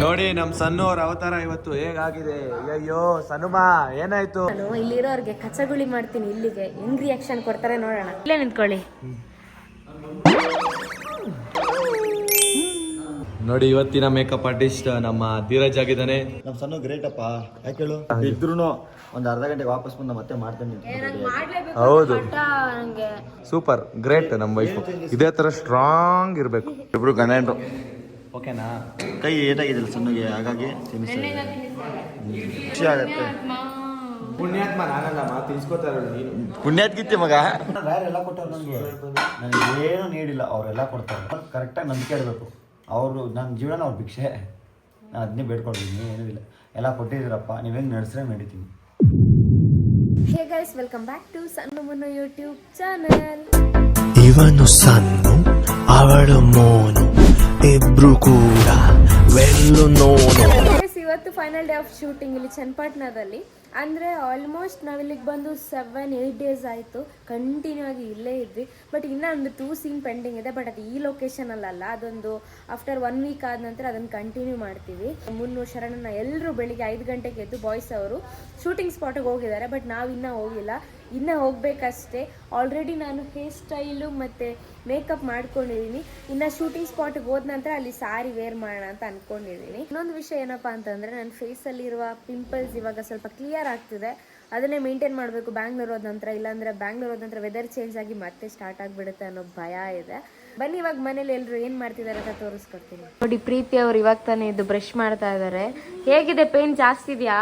ನೋಡಿ ನಮ್ ಸಣ್ಣ ಅವ್ರ ಅವತಾರ ಇವತ್ತು ಹೇಗಾಗಿದೆ. ಅಯ್ಯೋ ಸನುಮಾ ಏನಾಯ್ತು? ನಾನು ಇಲ್ಲಿರೋರ್ಗೆ ಕಚಗುಳಿ ಮಾಡ್ತೀನಿ, ಇಲ್ಲಿಗೆ ಹೆಂಗ್ ರಿಯಾಕ್ಷನ್ ಕೊಡ್ತಾರೆ ನೋಡೋಣ. ಇಲ್ಲೇ ನಿಂತ್ಕೊಳ್ಳಿ. ನೋಡಿ ಇವತ್ತಿನ ಮೇಕಪ್ ಆರ್ಟಿಸ್ಟ್ ನಮ್ಮ ಧೀರಜ್ ಆಗಿದ್ದಾನೆ. ನಮ್ ಸಣ್ಣ ಗ್ರೇಟ್ ಅಪ್ಪ, ಯಾಕೆ ಹೇಳು? ಇದ್ರೂ ಒಂದ್ ಅರ್ಧ ಗಂಟೆಗೆ ವಾಪಸ್ ಬಂದ ಮತ್ತೆ ಮಾಡ್ತೇನೆ. ಹೌದು ಸೂಪರ್ ಗ್ರೇಟ್. ನಮ್ ವೈಫ್ ಇದೇ ತರ ಸ್ಟ್ರಾಂಗ್ ಇರ್ಬೇಕು. ಇಬ್ರು ಗಂಡ ಓಕೆನಾ? ಕೈ ಏಟಾಗಿದೆಯಲ್ಲ ಸಣ್ಣಗೆ, ಹಾಗಾಗಿ ಖುಷಿ ಆಗತ್ತೆ. ಪುಣ್ಯಾತ್ಮ ನಾನಲ್ಲ ತಿನ್ಸ್ಕೋತಾರ ನೀನು. ಪುಣ್ಯಾತ್ಗಿತ್ತಿ ಮಗ. ಯಾರೆಲ್ಲ ಕೊಟ್ಟವ್ರು ನನಗೆ, ನನಗೆ ಏನು ನೀಡಿಲ್ಲ, ಅವರೆಲ್ಲ ಕೊಡ್ತಾರೆ. ಕರೆಕ್ಟಾಗಿ ನಂಬಿಕೆ ಇಡಬೇಕು. ಅವರು ನನ್ನ ಜೀವನ ಅವ್ರ ಭಿಕ್ಷೆ, ನಾನು ಅದನ್ನೇ ಬೇಡ್ಕೊಂಡಿದ್ದೀನಿ, ಏನೂ ಇಲ್ಲ. ಎಲ್ಲ ಕೊಟ್ಟಿದ್ದೀರಪ್ಪ, ನೀವು ಹೆಂಗೆ ನಡೆಸ್ರೆ ನಡೀತೀನಿ. Hey guys, welcome back to Sanna Munnu YouTube channel. ಇವನು ಸಣ್ಣ, ಅವಳು ಮೋನು, ಇಬ್ರು ಕೂಡ ವೆಲ್ಲು ನೋನು. ಇವತ್ತು ಫೈನಲ್ ಡೇ ಆಫ್ ಶೂಟಿಂಗ್ ಇಲ್ಲಿ ಚನ್ನಪಟ್ಟಣದಲ್ಲಿ. ಅಂದರೆ ಆಲ್ಮೋಸ್ಟ್ ನಾವಿಲ್ಲಿಗೆ ಬಂದು 7-8 ಡೇಸ್ ಆಯಿತು. ಕಂಟಿನ್ಯೂ ಆಗಿ ಇಲ್ಲೇ ಇದ್ವಿ. ಬಟ್ ಇನ್ನೂ ಒಂದು 2 ಸೀನ್ ಪೆಂಡಿಂಗ್ ಇದೆ. ಬಟ್ ಅದು ಈ ಲೊಕೇಶನಲ್ಲ, ಅದೊಂದು ಆಫ್ಟರ್ 1 ವೀಕ್ ಆದ ನಂತರ ಅದನ್ನು ಕಂಟಿನ್ಯೂ ಮಾಡ್ತೀವಿ. ಮುನ್ನು ಶರಣನ ಎಲ್ಲರೂ ಬೆಳಿಗ್ಗೆ 5 ಗಂಟೆಗೆ ಎದ್ದು ಬಾಯ್ಸ್ ಅವರು ಶೂಟಿಂಗ್ ಸ್ಪಾಟಿಗೆ ಹೋಗಿದ್ದಾರೆ. ಬಟ್ ನಾವು ಇನ್ನೂ ಹೋಗಿಲ್ಲ, ಇನ್ನೂ ಹೋಗ್ಬೇಕಷ್ಟೇ. ಆಲ್ರೆಡಿ ನಾನು ಹೇರ್ ಸ್ಟೈಲು ಮತ್ತು ಮೇಕಪ್ ಮಾಡ್ಕೊಂಡಿದ್ದೀನಿ. ಇನ್ನು ಶೂಟಿಂಗ್ ಸ್ಪಾಟಿಗೆ ಹೋದ ನಂತರ ಅಲ್ಲಿ ಸಾರಿ ವೇರ್ ಮಾಡೋಣ ಅಂತ ಅಂದ್ಕೊಂಡಿದ್ದೀನಿ. ಇನ್ನೊಂದು ವಿಷಯ ಏನಪ್ಪ ಅಂತಂದರೆ, ನನ್ನ ಫೇಸಲ್ಲಿರುವ ಪಿಂಪಲ್ಸ್ ಇವಾಗ ಸ್ವಲ್ಪ ಕ್ಲಿಯರ್ ಆಗ್ತಿದೆ. ಅದನ್ನೇ ಮೇಂಟೈನ್ ಮಾಡಬೇಕು ಬ್ಯಾಂಗ್ಳೂರ್ ಹೋದ ನಂತರ. ಇಲ್ಲಾಂದರೆ ಬ್ಯಾಂಗ್ಳೂರ್ ಹೋದ ನಂತರ ವೆದರ್ ಚೇಂಜ್ ಆಗಿ ಮತ್ತೆ ಸ್ಟಾರ್ಟ್ ಆಗಿಬಿಡುತ್ತೆ ಅನ್ನೋ ಭಯ ಇದೆ. ಬನ್ನಿ ಇವಾಗ ಮನೇಲಿ ಎಲ್ಲರೂ ಏನು ಮಾಡ್ತಿದ್ದಾರೆ ಅಂತ ತೋರಿಸ್ಕೊಡ್ತೀನಿ. ನೋಡಿ ಪ್ರೀತಿ ಅವ್ರು ಇವಾಗ ತಾನೇ ಇದು ಬ್ರಷ್ ಮಾಡ್ತಾ ಇದ್ದಾರೆ. ಹೇಗಿದೆ? ಪೇನ್ ಜಾಸ್ತಿ ಇದೆಯಾ?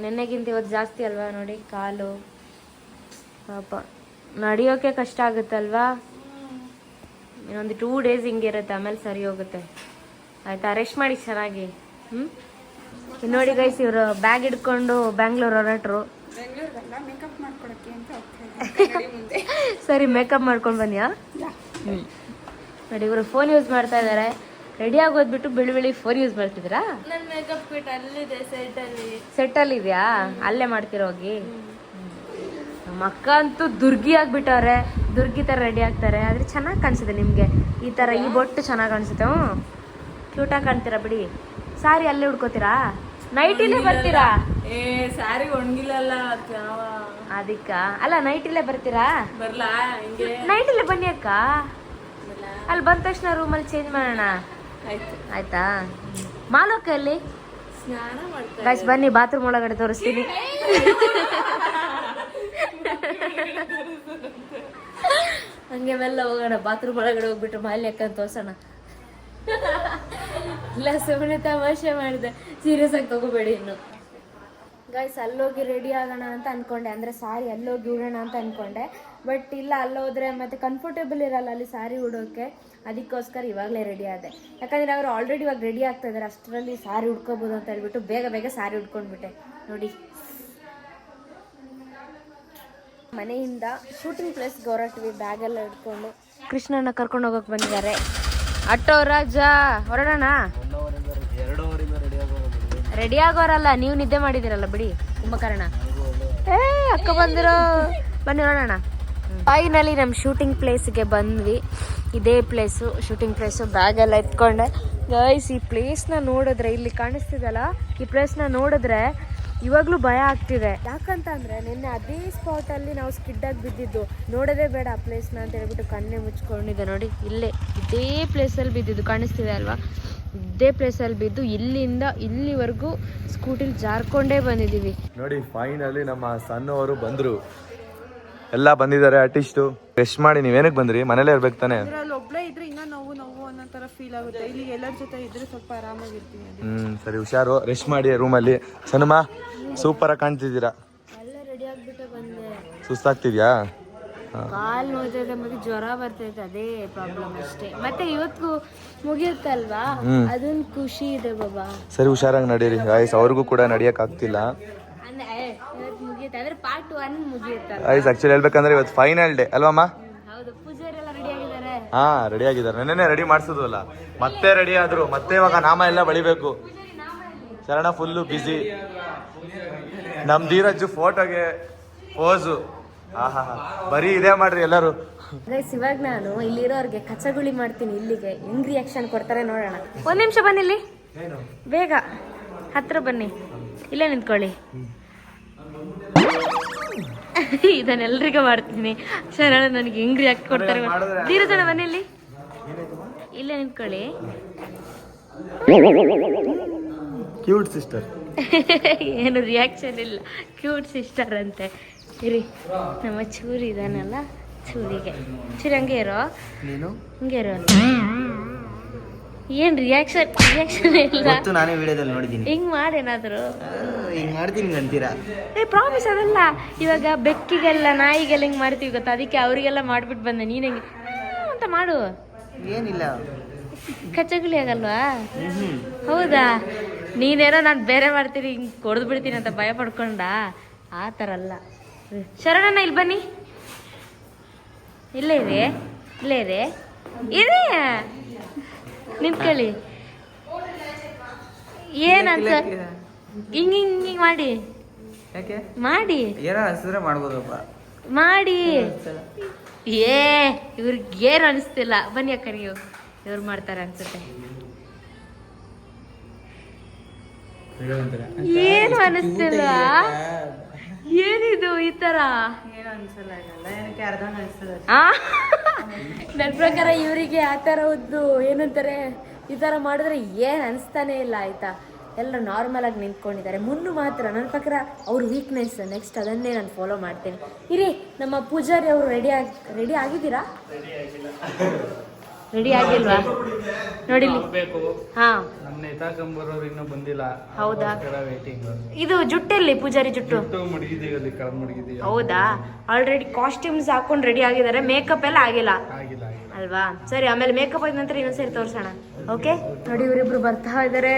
ನೆನ್ನೆಗಿಂತ ಇವತ್ತು ಜಾಸ್ತಿ ಅಲ್ವಾ? ನೋಡಿ ಕಾಲು ಪಾಪ ನಡೆಯೋಕೆ ಕಷ್ಟ ಆಗುತ್ತಲ್ವಾ? ಇನ್ನೊಂದು 2 ಡೇಸ್ ಹಿಂಗಿರುತ್ತೆ, ಆಮೇಲೆ ಸರಿ ಹೋಗುತ್ತೆ. ಆಯ್ತಾ? ರೆಸ್ಟ್ ಮಾಡಿ ಚೆನ್ನಾಗಿ. ನೋಡಿ ಗೈಸ್, ಇವರು ಬ್ಯಾಗ್ ಹಿಡ್ಕೊಂಡು ಬ್ಯಾಂಗ್ಳೂರ್ ಹೊರಟ್ರು. ಸರಿ ಮೇಕಪ್ ಮಾಡ್ಕೊಂಡು ಬನ್ನಿಯಾ? ನೋಡಿ ಇವರು ಫೋನ್ ಯೂಸ್ ಮಾಡ್ತಾ ಇದ್ದಾರೆ. ರೆಡಿ ಆಗೋದ್ಬಿಟ್ಟು ಬಿಳಿ ಫೋನ್ ಯೂಸ್ ಮಾಡ್ತಿದ್ದೀರಾ? ನನ್ನ ಮೇಕಪ್ ಕಿಟ್ ಅಲ್ಲಿದೆ, ಸೆಟ್ಟಲ್ಲಿ ಇದೆಯಾ? ಅಲ್ಲೇ ಮಾಡ್ತೀರಾ ಹೋಗಿ. ನಮ್ಮ ಅಕ್ಕ ಅಂತೂ ದುರ್ಗಿ ಆಗ್ಬಿಟ್ಟವ್ರೆ. ದುರ್ಗಿ ಥರ ರೆಡಿ ಆಗ್ತಾರೆ, ಆದರೆ ಚೆನ್ನಾಗಿ ಕಾಣಿಸುತ್ತೆ ನಿಮಗೆ. ಈ ಥರ ಈ ಬೊಟ್ಟು ಚೆನ್ನಾಗಿ ಕಾಣಿಸುತ್ತೆ. ಕ್ಯೂಟಾಗಿ ಕಾಣ್ತೀರಾ ಬಿಡಿ. ಸಾರಿ ಅಲ್ಲೇ ಹುಡ್ಕೋತೀರಾ? ನೈಟಿಲೇ ಬರ್ತೀರಾ? ಸಾರಿ ಒಣಗಿಲ್ಲ ಅದಕ್ಕ ಅಲ್ಲ, ನೈಟಿಲೇ ಬರ್ತೀರಾ? ಬರ್ಲಾ? ನೈಟಿಲೇ ಬನ್ನಿ ಅಕ್ಕ. ಅಲ್ಲಿ ಬಂದ ತಕ್ಷಣ ರೂಮಲ್ಲಿ ಚೇಂಜ್ ಮಾಡೋಣ. ಆಯ್ತಾ? ಮಾಲೋಕ ಅಲ್ಲಿ ಸ್ನಾನ ಮಾಡ್ತಾರೆ. ಗೈಸ್ ಬನ್ನಿ, ಬಾತ್ರೂಮ್ ಒಳಗಡೆ ತೋರಿಸ್ತೀನಿ. ಹಂಗೆ ಮೆಲ್ಲ ಹೋಗೋಣ. ಬಾತ್ರೂಮ್ ಒಳಗಡೆ ಹೋಗ್ಬಿಟ್ಟು ಮಾಲ್ಯಕ್ಕ ತೋರ್ಸೋಣ. ಇಲ್ಲ ಸುಮ್ಮನೆ ತಮಾಷೆ ಮಾಡಿದೆ, ಸೀರಿಯಸ್ ಆಗಿ ತಗೋಬೇಡಿ. ಇನ್ನು ಗೈಸ್ ಅಲ್ಲೋಗಿ ರೆಡಿ ಆಗೋಣ ಅಂತ ಅನ್ಕೊಂಡೆ, ಅಂದರೆ ಸಾರಿ ಅಲ್ಲೋಗಿ ಉಡೋಣ ಅಂತ ಅನ್ಕೊಂಡೆ. ಬಟ್ ಇಲ್ಲ, ಅಲ್ಲೋದ್ರೆ ಮತ್ತೆ ಕಂಫರ್ಟೇಬಲ್ ಇರಲ್ಲ ಅಲ್ಲಿ ಸಾರಿ ಉಡೋಕೆ. ಅದಕ್ಕೋಸ್ಕರ ಇವಾಗಲೇ ರೆಡಿ ಆದೆ. ಯಾಕಂದರೆ ಅವರು ಆಲ್ರೆಡಿ ಇವಾಗ ರೆಡಿ ಆಗ್ತಾ ಇದ್ದಾರೆ. ಅಷ್ಟರಲ್ಲಿ ಸಾರಿ ಉಡ್ಕೋಬೋದು ಅಂತ ಹೇಳ್ಬಿಟ್ಟು ಬೇಗ ಸಾರಿ ಉಡ್ಕೊಂಡ್ಬಿಟ್ಟೆ. ನೋಡಿ ಮನೆಯಿಂದ ಶೂಟಿಂಗ್ ಪ್ಲೇಸ್ಗೆ ಹೊರಟ್ವಿ, ಬ್ಯಾಗೆಲ್ಲ ಇಟ್ಕೊಂಡು. ಕೃಷ್ಣನ ಕರ್ಕೊಂಡು ಹೋಗೋಕೆ ಬಂದಿದ್ದಾರೆ. ಆಟೋ ರಾಜ ಹೊರಡೋಣ. ರೆಡಿ ಆಗೋರಲ್ಲ, ನೀವು ನಿದ್ದೆ ಮಾಡಿದಿರಲ್ಲ ಬಿಡಿ, ಕುಂಭಕರ್ಣ. ಅಕ್ಕ ಬಂದಿರೋ, ಬನ್ನಿ ನೋಡೋಣ. ಫೈನಲಿ ನಮ್ಮ ಶೂಟಿಂಗ್ ಪ್ಲೇಸ್ಗೆ ಬಂದ್ವಿ. ಇದೇ ಪ್ಲೇಸು, ಶೂಟಿಂಗ್ ಪ್ಲೇಸು. ಬ್ಯಾಗೆಲ್ಲ ಎತ್ಕೊಂಡೆ. ಗೈಸ್ ಈ ಪ್ಲೇಸ್ನ ನೋಡಿದ್ರೆ, ಇಲ್ಲಿ ಕಾಣಿಸ್ತಿದಲ್ಲ ಈ ಪ್ಲೇಸ್ನ ನೋಡಿದ್ರೆ ಇವಾಗಲೂ ಭಯ ಆಗ್ತಿದೆ. ಯಾಕಂತ ಅಂದರೆ ನಿನ್ನೆ ಅದೇ ಸ್ಪಾಟಲ್ಲಿ ನಾವು ಸ್ಕಿಡ್ಡಾಗಿ ಬಿದ್ದಿದ್ದು. ನೋಡೋದೇ ಬೇಡ ಆ ಪ್ಲೇಸ್ನ ಅಂತ ಹೇಳ್ಬಿಟ್ಟು ಕಣ್ಣೆ ಮುಚ್ಕೊಂಡಿದ್ದೆ. ನೋಡಿ ಇಲ್ಲೇ ಇದೇ ಪ್ಲೇಸಲ್ಲಿ ಬಿದ್ದಿದ್ದು, ಕಾಣಿಸ್ತಿದೆ ಅಲ್ವಾ? ಇದೇ ಪ್ಲೇಸಲ್ಲಿ ಬಿದ್ದು ಇಲ್ಲಿಂದ ಇಲ್ಲಿವರೆಗೂ ಸ್ಕೂಟಿಲಿ ಜಾರ್ಕೊಂಡೇ ಬಂದಿದ್ದೀವಿ. ನೋಡಿ ಫೈನಲಿ ನಮ್ಮ ಸಣ್ಣವರು ಬಂದರು, ಎಲ್ಲ ಬಂದಿದ್ದಾರೆ ಆರ್ಟಿಸ್ಟು. ರೆಸ್ಟ್ ಮಾಡಿ ನೀವೇನಕ್ಕೆ ಬಂದ್ರಿ? ಮನೇಲೇ ಇರ್ಬೇಕು ತಾನೆ? ಒಬ್ಳೆ ಇದ್ರೆ ಇನ್ನ ನೋವು ಅನ್ನೋ ತರ ಫೀಲ್ ಆಗುತ್ತೆ. ಇಲ್ಲಿ ಎಲ್ಲರ ಜೊತೆ ಇದ್ರೆ ಸ್ವಲ್ಪ ಆರಾಮಾಗಿರ್ತೀನಿ. ಸರಿ ಹುಷಾರು, ರೆಸ್ಟ್ ಮಾಡಿ ರೂಮಲ್ಲಿ. ಸನುಮಾ ಸೂಪರ್ ಆಗಿ ಕಾಣ್ತಿದ್ದೀರಾ. ಎಲ್ಲ ರೆಡಿ ಆಗ್ಬಿಟ್ಟು ಬಂದೆ. ಸುಸ್ತಾಗ್ತಿದ್ಯಾ? ಕಾಲು ನೋಯ್ತೈತೆ ಮತ್ತೆ ಜ್ವರ ಬರ್ತೈತೆ, ಅದೇ ಪ್ರಾಬ್ಲಮ್ ಅಷ್ಟೇ. ಮತ್ತೆ ಇವತ್ತು ಮುಗಿಯುತ್ತಲ್ವಾ, ಅದೊಂದು ಖುಷಿ ಇದೆ ಬಾಬಾ. ಸರಿ ಹುಷಾರಾಗಿ ನಡೀರಿ ಗಾಯ್ಸ್. ಅವ್ರಿಗೂ ಕೂಡ ನಡಿಯಕ್ ಆಗ್ತಿಲ್ಲ. ಮುಗಿಯುತ್ತೆ ಅಂದ್ರೆ ಪಾರ್ಟ್ 1 ಮುಗಿಯುತ್ತಲ್ಲ ಗಾಯ್ಸ್. ಆಕ್ಚುಲಿ ಹೇಳ್ಬೇಕಂದ್ರೆ ಇವತ್ತು ಫೈನಲ್ ಡೇ ಅಲ್ವಮ್ಮ? ಹೌದು. ಪೂಜಾರೆಲ್ಲ ರೆಡಿ ಆಗಿದ್ದಾರೆ. ಹಾ ರೆಡಿ ಆಗಿದ್ದಾರೆ. ನೆನ್ನೆ ರೆಡಿ ಮಾಡಿಸೋದಲ್ಲ, ಮತ್ತೆ ರೆಡಿ ಆದ್ರು. ಮತ್ತೆ ಇವಾಗ ನಾಮ ಎಲ್ಲ ಬಳಿಬೇಕು. ಶರಣ ಫುಲ್ಲು ಬಿಸಿ. ನಮ್ ಧೀರಜ್ಜು ಫೋಟೋಗೆ ಪೋಸು. ಬರೀ ಇದೇ ಮಾಡ್ರಿ ಎಲ್ಲರೂ. ಇವಾಗ ನಾನು ಇಲ್ಲಿರೋರ್ಗೆ ಕಚಗುಳಿ ಮಾಡ್ತೀನಿ, ಇಲ್ಲಿಗೆ ಹೆಂಗ್ ರಿಯಾಕ್ಷನ್ ಕೊಡ್ತಾರೆ ನೋಡೋಣ. ಒಂದ್ ನಿಮಿಷ ಬನ್ನಿಲ್ಲಿ. ಬೇಗ ಹತ್ರ ಬನ್ನಿ, ಇಲ್ಲೇ ನಿಂತ್ಕೊಳ್ಳಿ. ಇದನ್ನೆಲ್ರಿಗೂ ಮಾಡ್ತೀನಿ. ಶರಣ ನನಗೆ ಹೆಂಗ್ ರಿಯಾಕ್ಟ್ ಕೊಡ್ತಾರೆ. ಧೀರಜನ ಮನೆಯಲ್ಲಿ ಇಲ್ಲೇ ನಿಂತ್ಕೊಳ್ಳಿ. Cute sister. ಏನು ರಿಯಾಕ್ಷನ್ ಇಲ್ಲ, ಕ್ಯೂಟ್ ಸಿಸ್ಟರ್ ಅಂತೆ. ಇರಿ, ನಮ್ಮ ಚೂರಿ ಇದಾನಲ್ಲ, ಚೂರಿಗೆ ಹಂಗೆ ಇರೋ, ನೀನು ಹಂಗೆ ಇರೋ. ಏನ್ ರಿಯಾಕ್ಷನ್ ಇಲ್ಲ. ನಾನೇ ವಿಡಿಯೋದಲ್ಲಿ ನೋಡಿದ್ದೀನಿ. ಹಿಂಗ್ ಮಾಡೇನಾದ್ರು ಹಿಂಗ್ ಮಾಡ್ತೀನಿ ಅಂತೀರಾ? ಪ್ರಾಮಿಸ್ ಅದಲ್ಲ. ಇವಾಗ ಬೆಕ್ಕಿಗೆಲ್ಲ ನಾಯಿಗೆಲ್ಲ ಹಿಂಗ್ ಮಾಡ್ತೀವಿ ಗೊತ್ತಾ, ಅದಕ್ಕೆ ಅವ್ರಿಗೆಲ್ಲ ಮಾಡ್ಬಿಟ್ಟು ಬಂದೆ. ನೀನ್ ಹೆಂಗೆ ಅಂತ ಮಾಡು. ಏನಿಲ್ಲ, ಕಚ್ಚಗುಳಿ ಆಗಲ್ವಾ? ಹೌದಾ? ನೀನೇನೋ ನಾನು ಬೇರೆ ಮಾಡ್ತೀನಿ, ಹಿಂಗ್ ಕೊಡ್ದು ಬಿಡ್ತೀನಿ ಅಂತ ಭಯ ಪಡ್ಕೊಂಡ. ಆ ಥರ ಅಲ್ಲ. ಶರಣಣ್ಣ ಇಲ್ಲಿ ಬನ್ನಿ, ಇಲ್ಲೇ ಇದೆ, ಇಲ್ಲೇ ಇದೆ, ಇದೆ ನಿಂತ್ಕೊಳ್ಳಿ. ಏನ್ ಅನ್ಸ ಹಿಂಗ್ ಹಿಂಗ್ ಹಿಂಗ್ ಮಾಡಿ ಮಾಡಿ ಮಾಡ್ಬೋದಪ್ಪ ಮಾಡಿ. ಇವ್ರಿಗೆ ಏನು ಅನಿಸ್ತಿಲ್ಲ. ಬನ್ನಿ ಅಕ್ಕ, ನೀವು ಇವ್ರು ಮಾಡ್ತಾರೆ ಅನ್ಸುತ್ತೆ. ಏನು ಅನಿಸ್ತಿಲ್ವಾ? ಏನಿದು ಈ ತರ? ನನ್ನ ಪ್ರಕಾರ ಇವರಿಗೆ ಆ ಥರ ಒಂದು ಏನಂತಾರೆ, ಈ ಥರ ಮಾಡಿದ್ರೆ ಏನು ಅನಿಸ್ತಾನೆ ಇಲ್ಲ. ಆಯ್ತಾ, ಎಲ್ಲರೂ ನಾರ್ಮಲ್ ಆಗಿ ನಿಂತ್ಕೊಂಡಿದ್ದಾರೆ. ಮುನ್ನು ಮಾತ್ರ ನನ್ನ ಪ್ರಕಾರ ಅವ್ರ ವೀಕ್ನೆಸ್. ನೆಕ್ಸ್ಟ್ ಅದನ್ನೇ ನಾನು ಫಾಲೋ ಮಾಡ್ತೀನಿ. ಇರಿ, ನಮ್ಮ ಪೂಜಾರಿ ಅವರು ರೆಡಿ ಆಗಿದ್ದೀರಾ? ರೆಡಿ ಆಗಿಲ್ವಾ? ನೋಡಿಲಿ. ಹಾ, ಇನ್ನೂ ಬಂದಿಲ್ಲ. ಹೌದಾ? ಇದು ಜುಟ್ಟಲ್ಲಿ ಪೂಜಾರಿ ಜುಟ್ಟು ಹೌದಾ? ಆಲ್ರೆಡಿ ಕಾಸ್ಟ್ಯೂಮ್ಸ್ ಹಾಕೊಂಡು ರೆಡಿ ಆಗಿದ್ದಾರೆ. ಮೇಕಪ್ ಎಲ್ಲ ಆಗಿಲ್ಲ ಅಲ್ವಾ? ಸರಿ, ಆಮೇಲೆ ಮೇಕಪ್ ಆದ ನಂತರ ಇನ್ನೊಂದ್ಸರಿ ತೋರ್ಸೋಣ. ಓಕೆ, ನೋಡಿ ಇವರಿಬ್ರು ಬರ್ತಾ ಇದಾರೆ.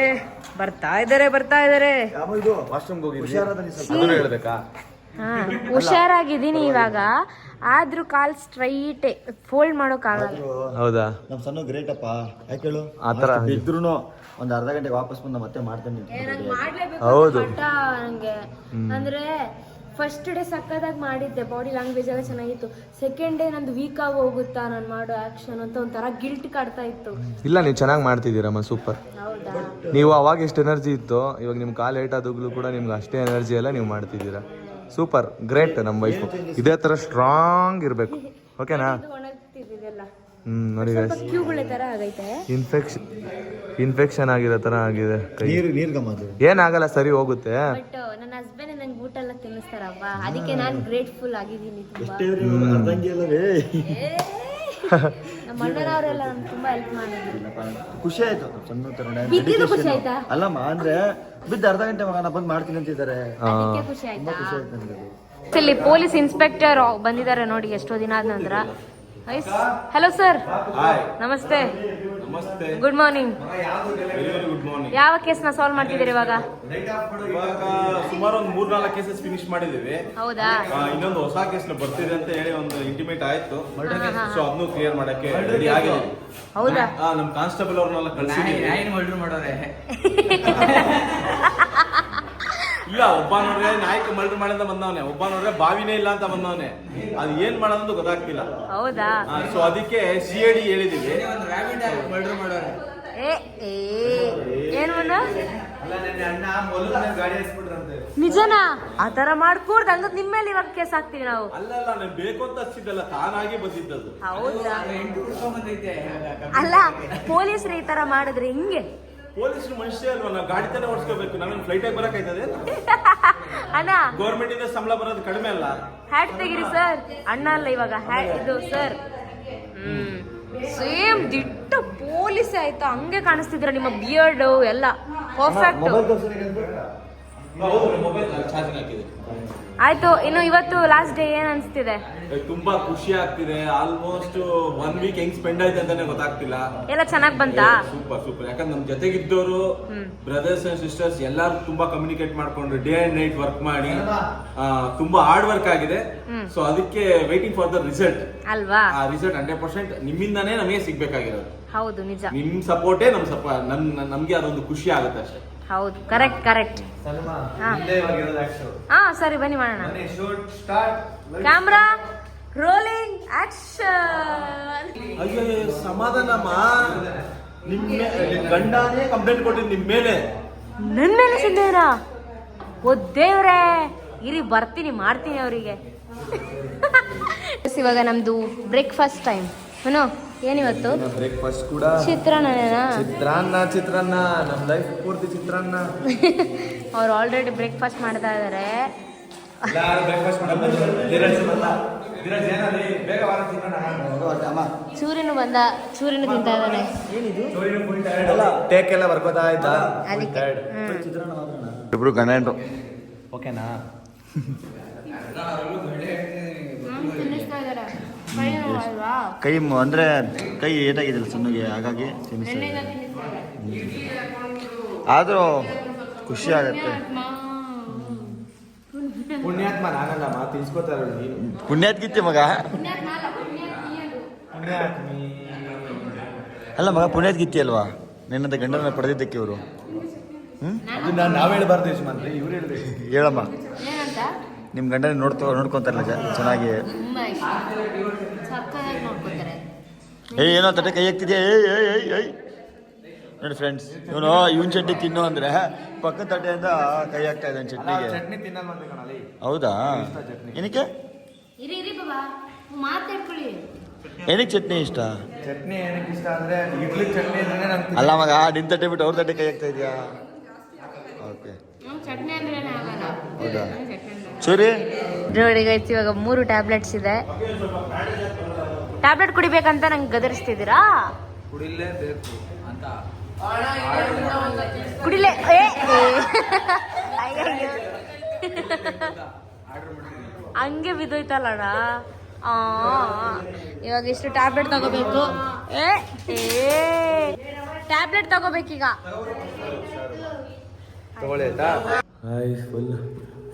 ಹಾ, ಹುಷಾರಾಗಿದ್ದೀನಿ ಇವಾಗ. ಆದ್ರೂ ಕಾಲ್ ಸ್ಟ್ರೈಟ್ ಫೋಲ್ಡ್ ಮಾಡೋಕ್ಕಾಗಲ್ಲ. ಹೌದಾ? ನಮ್ ಸಣ್ಣ ಗ್ರೇಟ್ ಅಪ್ಪ. ಯಾಕೆ ಹೇಳು, ಆತರ ಇದ್ರು ಒಂದ್ ಅರ್ಧ ಗಂಟೆಗೆ ವಾಪಸ್ ಬಂದ ಮತ್ತೆ ಮಾಡ್ತೇನೆ. ಹೌದು. ನಂಗೆ ಅಂದ್ರೆ ಫಸ್ಟ್ ಡೇ ಸಕ್ಕದಾಗಿ ಮಾಡಿದ್ದೆ, ಬಾಡಿ ಲ್ಯಾಂಗ್ವೇಜ್ ಎಲ್ಲ ಚೆನ್ನಾಗಿತ್ತು. ಸೆಕೆಂಡ್ ಡೇ ನಂದು ವೀಕ್ ಆಗಿ ಹೋಗುತ್ತಾ ನಾನು ಮಾಡೋ ಆಕ್ಷನ್ ಅಂತ ಒಂಥರ ಗಿಲ್ಟ್ ಕಾಡ್ತಾ ಇತ್ತು. ಇಲ್ಲ, ನೀವು ಚೆನ್ನಾಗಿ ಮಾಡ್ತಿದ್ದೀರಮ್ಮ, ಸೂಪರ್. ಹೌದಾ? ನೀವು ಅವಾಗ ಎಷ್ಟು ಎನರ್ಜಿ ಇತ್ತು, ಇವಾಗ ನಿಮ್ಮ ಕಾಲು ಏಟ್ ಆದಾಗಲೂ ಕೂಡ ನಿಮ್ಗೆ ಅಷ್ಟೇ ಎನರ್ಜಿ ಎಲ್ಲ ನೀವು ಮಾಡ್ತಿದ್ದೀರಾ. Super, great. ನಮ್ಮ ವೈಫು ಇದೇ ಥರ ಸ್ಟ್ರಾಂಗ್ ಇರಬೇಕು. ಓಕೆನಾ? ನೋಡಿ ಕ್ಯೂಗಳ ತರ ಆಗೈತೆ. ಇನ್ಫೆಕ್ಷನ್ ಆಗಿರೋ ತರ ಆಗಿದೆ ಕೈ. ಏನಾಗಲ್ಲ, ಸರಿ ಹೋಗುತ್ತೆ. ಬಟ್ ನನ್ನ ಹಸ್ಬೆಂಡ್ ನಂಗೆ ಊಟ ಎಲ್ಲ ತಿನ್ನಿಸ್ತಾರಪ್ಪ, ಅದಕ್ಕೆ ನಾನು ಗ್ರೇಟ್ಫುಲ್ ಆಗಿದ್ದೀನಿ ತುಂಬಾ. ನಮ್ಮ ಅಣ್ಣನವರೆಲ್ಲ ನಮ್ಗೆ ತುಂಬಾ ಹೆಲ್ಪ್ ಮಾಡಿದ್ರು. ಖುಷಿ ಆಯ್ತು. ಬಿದ್ದಿದ್ದು ಖುಷಿ ಆಯ್ತಾ? ಅಲ್ಲಮ್ಮ, ಅಂದ್ರೆ ಬಿದ್ದ ಅರ್ಧ ಗಂಟೆ ಮಗ ಬಂದ್ ಮಾಡ್ತೀನಿ ಅಂತಿದ್ದಾರೆ. ಅದಕ್ಕೆ ಖುಷಿ ಆಯ್ತಾ? ಇಲ್ಲಿ ಪೊಲೀಸ್ ಇನ್ಸ್ಪೆಕ್ಟರ್ ಬಂದಿದ್ದಾರೆ ನೋಡಿ, ಎಷ್ಟೋ ದಿನ ಆದ ನಂತರ. ಹಲೋ ಸರ್, ನಮಸ್ತೆ. Good morning. ಯಾವ ಕೇಸ್ನ ಸಾಲ್ವ್ ಮಾಡ್ತಿದ್ದೀರಿ ಇವಾಗ? ಸುಮಾರು ಒಂದು 3-4 ಕೇಸಸ್ ಫಿನಿಶ್ ಮಾಡಿದೀವಿ. ಹೌದಾ? ಇನ್ನೊಂದು ಹೊಸ ಕೇಸ್ ಬರ್ತಿದೆ ಅಂತ ಹೇಳಿ ಒಂದು ಇಂಟಿಮೇಟ್ ಆಯ್ತು. ಸೊ ಅದನ್ನು ಕ್ಲಿಯರ್ ಮಾಡಕ್ಕೆ ರೆಡಿ ಆಗಿದೆ. ಹೌದಾ? ನಮ್ ಕಾನ್ಸ್ಟೇಬಲ್ ಅವ್ರನ್ನೆಲ್ಲ ಕಳ್ಸಿದೀವಿ. ಇಲ್ಲ, ಒಬ್ಬ ನೋಡ್ರೆ ನಾಯಕ ಮರ್ಡರ್ ಮಾಡಿಂದ ಬಂದವನೆ, ಒಬ್ಬ ನೋಡ್ರೆ ಬಾವಿನೇ ಇಲ್ಲ ಅಂತ ಬಂದವನೆ. ಅದು ಏನ್ ಮಾಡೋದಂತ ಗೊತ್ತಾಗ್ತಿಲ್ಲ. ಹೌದಾ? ಸೊ ಅದಕ್ಕೆ CID ಹೇಳಿದೀವಿ. ಏನು ನಿಜನಾ? ಆ ತರ ಮಾಡ್ಕೂಡ್ದು ಹಂಗ ನಿಮ್ಮ ಮೇಲೆ ಇವಾಗ ಕೇಸ್ ಹಾಕ್ತೀವಿ ನಾವು. ಅಲ್ಲಲ್ಲ, ನಾನು ಬೇಕು ಅಂತ ಹಚ್ಚಿದ್ದಲ್ಲ, ತಾನಾಗಿ ಬಂದಿದ್ದದು. ಹೌದಾ? ಅಲ್ಲ, ಪೊಲೀಸರು ಈ ತರ ಮಾಡಿದ್ರೆ ಹಿಂಗೆ? ಪೊಲೀಸರು ಮನುಷ್ಯ ಅಲ್ವಾ, ನಾವು ಗಾಡಿ ತಾನೇ ಓಡಿಸ್ಕೋಬೇಕು. ನಾವೇನು ಫ್ಲೈಟ್ ಆಗಿ ಬರಕಾಯ್ತದೆ? ಅಣ್ಣ, ಗೌರ್ಮೆಂಟ್ ಇಂದ ಸಂಬಳ ಬರೋದು ಕಡಿಮೆ ಅಲ್ಲ. ಹ್ಯಾಟ್ ತೆಗಿರಿ ಸರ್. ಅಣ್ಣ ಅಲ್ಲ ಇವಾಗ, ಇದು ಸರ್. ಸೇಮ್ ದಿಟ್ಟ ಪೊಲೀಸ್ ಆಯ್ತಾ, ಹಂಗೆ ಕಾಣಿಸ್ತಿದ್ರ ನಿಮ್ಮ ಬಿಯರ್ಡ್ ಎಲ್ಲ ಪರ್ಫೆಕ್ಟ್. ಚಾರ್ಜಿಂಗ್ ಹಾಕಿದೆ. ಆಯ್ತು, ಇನ್ನು ಇವತ್ತು ಲಾಸ್ಟ್ ಡೇ ಏನ್ ಅನ್ಸ್ತಿದೆ? ತುಂಬಾ ಖುಷಿ ಆಗ್ತಿದೆ. ಆಲ್ಮೋಸ್ಟ್ 1 ವೀಕ್ ಹೆಂಗ್ ಸ್ಪೆಂಡ್ ಆಯ್ತು ಅಂತಾನೆ ಗೊತ್ತಾಗ್ತಿಲ್ಲ. ಎಲ್ಲ ಚೆನ್ನಾಗ್ ಬಂತಾ? ಸೂಪರ್. ಯಾಕಂದ್ರೆ ನಮ್ ಜೊತೆಗಿದ್ದವರು ಬ್ರದರ್ಸ್ ಅಂಡ್ ಸಿಸ್ಟರ್ಸ್ ಎಲ್ಲಾರು ತುಂಬಾ ಕಮ್ಯುನಿಕೇಟ್ ಮಾಡ್ಕೊಂಡು ಡೇ ಅಂಡ್ ನೈಟ್ ವರ್ಕ್ ಮಾಡಿ ತುಂಬಾ ಹಾರ್ಡ್ ವರ್ಕ್ ಆಗಿದೆ. ಸೊ ಅದಕ್ಕೆ ವೈಟಿಂಗ್ ಫಾರ್ ದ ರಿಸಲ್ಟ್ ಅಲ್ವಾ? ಆ ರಿಸಲ್ಟ್ 100% ನಿಮ್ಮಿಂದಾನೇ ನಮಗೆ ಸಿಗ್ಬೇಕಾಗಿರೋದು. ಹೌದು, ನಿಜ. ನಿಮ್ ಸಪೋರ್ಟೇ ನಮ್ಗೆ ಅದೊಂದು ಖುಷಿ ಆಗುತ್ತೆ ಅಷ್ಟೇ. ಹೌದು, ಕರೆಕ್ಟ್. ಹಾ, ಸರಿ, ಬನ್ನಿ ಮಾಡೋಣ. Camera rolling, action. ಅಯ್ಯೋ, ಸಮಾಧಾನಮ್ಮ. ನಿಮ್ ಗಂಡನೇ ಕಂಪ್ಲೇಂಟ್ ಕೊಟ್ಟಿದ್ದು ನಿಮ್ ಮೇಲೆ. ನನ್ನ ಮೇಲೆ ಸಿದ್ದೇವ್ರ ಓ ದೇವ್ರೇ ಇರಿ ಬರ್ತೀನಿ ಮಾಡ್ತೀನಿ ಅವರಿಗೆ. ಇವಾಗ ನಮ್ದು ಬ್ರೇಕ್ಫಾಸ್ಟ್ ಟೈಮ್. ಏನಿವತ್ತು ಬ್ರೇಕ್ಫಾಸ್ಟ್ ಕೂಡ ಚಿತ್ರಾನ್ನನೇನಾ? ಚಿತ್ರಾನ್ನ ನಮ್ಮ ಲೈಫ್ ಪೂರ್ತಿ ಚಿತ್ರಾನ್ನ. ಅವ್ರು ಆಲ್ರೆಡಿ ಬ್ರೇಕ್ಫಾಸ್ಟ್ ಮಾಡ್ತಾ ಇದ್ದಾರೆ. ಸೂರ್ಯನು ಬಂದ, ಸೂರ್ಯನು ತಿಂತಾ ಇದ್ದಾನೆ. ಟೇಕ್ ಎಲ್ಲ ಬರ್ಕೋತಾ ಇದ್ದ. ಅದಕ್ಕೆ ಇಬ್ರು ಗಂಡ ಓಕೆನಾ? ತಿನ್ನಿಸ್ತಾ ಇದ್ದಾರೆ. ಅಲ್ವಾ ಕೈ ಅಂದರೆ ಕೈ ಏಟಾಗಿದೆಯಲ್ಲ ಸಣ್ಣಗೆ, ಹಾಗಾಗಿ ಆದರೂ ಖುಷಿ ಆಗುತ್ತೆ. ಪುಣ್ಯಾತ್ಮ ನಾನಲ್ಲಮ್ಮ, ತಿನ್ಸ್ಕೋತಾರ ನೀನು. ಪುಣ್ಯಾತ್ಗಿತ್ತಿ ಮಗ, ಅಲ್ಲ ಮಗ ಪುಣ್ಯಾತ್ಗಿತ್ತಿ ಅಲ್ವಾ ನಿನ್ನಂತ ಗಂಡನ ಪಡೆದಿದ್ದಕ್ಕೆ ಇವರು. ನಾವ್ ಹೇಳ್ಬಾರ್ದು ಯಜಮಾನ್ರಿ, ಇವ್ರು ಹೇಳ್ಬೇಕು. ಹೇಳಮ್ಮ, ಏನಂತ ನಿಮ್ಮ ಗಂಡನ ನೋಡ್ಕೊಂತಾರಲ್ಲ ಚೆನ್ನಾಗಿ. ತುಂಬಾ ಇಷ್ಟ, ಸಕ್ಕತ್ತಾಗಿ ನೋಡ್ಕೊತಾರೆ. ಏನೋ ತಟ್ಟೆ ಕೈ ಹಾಕ್ತಿದ್ಯಾ? ಏಯ್ ನೋಡಿ ಫ್ರೆಂಡ್ಸ್, ಇವನ್ ಚಟ್ನಿ ತಿನ್ನು ಅಂದ್ರೆ ಪಕ್ಕದ ತಟ್ಟೆಯಿಂದ ಕೈ ಹಾಕ್ತಾ ಇದ್ದಾನೆ ಚಟ್ನಿಗೆ. ಚಟ್ನಿ ತಿನ್ನಲ್ವಂತೆ ಕಣಲ್ಲಿ. ಹೌದಾ? ಏನಕ್ಕೆ ಇರಿ ಬಾಬಾ ಮಾತಾಡ್ಕೊಳ್ಳಿ. ಏನಕ್ಕೆ ಚಟ್ನಿ ಇಷ್ಟ? ಚಟ್ನಿ ಏನಕ್ಕೆ ಇಷ್ಟ ಅಂದ್ರೆ ಇಡ್ಲಿ ಚಟ್ನಿ ಅಂದ್ರೆ ನಂಗೆ ಅಲ್ಲ ಮಗ, ನಿನ್ ತಟ್ಟೆ ಬಿಟ್ಟು ಅವ್ರ ತಟ್ಟೆ ಕೈ ಹಾಕ್ತಾ ಇದೆಯಾ? ಓಕೆ, ಚಟ್ನಿ ಅಂದ್ರೆ ಹೌದಾ? ಸರಿ ನೋಡಿ ಗೈಸ್, ಇವಾಗ 3 ಟ್ಯಾಬ್ಲೆಟ್ಸ್ ಇದೆ. ಟ್ಯಾಬ್ಲೆಟ್ ಕುಡಿಬೇಕಂತ ನಂಗೆ ಗದರಿಸ್ತಿದ್ದೀರಾ? ಕುಡಿಲೇಬೇಕು ಅಂತ ಕುಡಿಲೇ ಹಂಗೆ ಬಿದ್ದೋಯ್ತಲ್ಲಣ್ಣ. ಇವಾಗ ಇಷ್ಟು ಟ್ಯಾಬ್ಲೆಟ್ ತಗೋಬೇಕು. ಟ್ಯಾಬ್ಲೆಟ್ ತಗೋಬೇಕೀಗ. ತಗೊಳ್ಳಿ ಆಯ್ತಾ?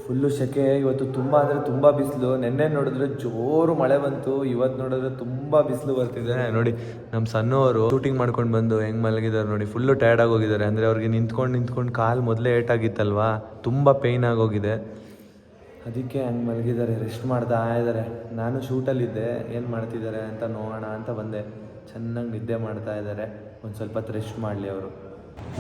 ಫುಲ್ಲು ಸೆಕೆ. ಇವತ್ತು ತುಂಬ ಅಂದರೆ ತುಂಬ ಬಿಸಿಲು. ನೆನ್ನೆ ನೋಡಿದ್ರೆ ಜೋರು ಮಳೆ ಬಂತು, ಇವತ್ತು ನೋಡಿದ್ರೆ ತುಂಬ ಬಿಸಿಲು ಬರ್ತಿದೆ. ನೋಡಿ ನಮ್ಮ ಸಣ್ಣವರು ಶೂಟಿಂಗ್ ಮಾಡ್ಕೊಂಡು ಬಂದು ಹೆಂಗೆ ಮಲಗಿದ್ದಾರೆ ನೋಡಿ. ಫುಲ್ಲು ಟಯರ್ಡ್ ಆಗೋಗಿದ್ದಾರೆ. ಅಂದರೆ ಅವ್ರಿಗೆ ನಿಂತ್ಕೊಂಡು ಕಾಲು ಮೊದಲೇ ಏಟಾಗಿತ್ತಲ್ವಾ, ತುಂಬ ಪೇಯ್ನ್ ಆಗೋಗಿದೆ. ಅದಕ್ಕೆ ಹಂಗೆ ಮಲಗಿದ್ದಾರೆ, ರೆಸ್ಟ್ ಮಾಡ್ತಾ ಇದ್ದಾರೆ. ನಾನು ಶೂಟಲ್ಲಿದ್ದೆ, ಏನು ಮಾಡ್ತಿದ್ದಾರೆ ಅಂತ ನೋಡೋಣ ಅಂತ ಬಂದೆ. ಚೆನ್ನಾಗಿ ನಿದ್ದೆ ಮಾಡ್ತಾ ಇದ್ದಾರೆ. ಒಂದು ಸ್ವಲ್ಪ ಹೊತ್ತು ರೆಸ್ಟ್ ಮಾಡಲಿ ಅವರು.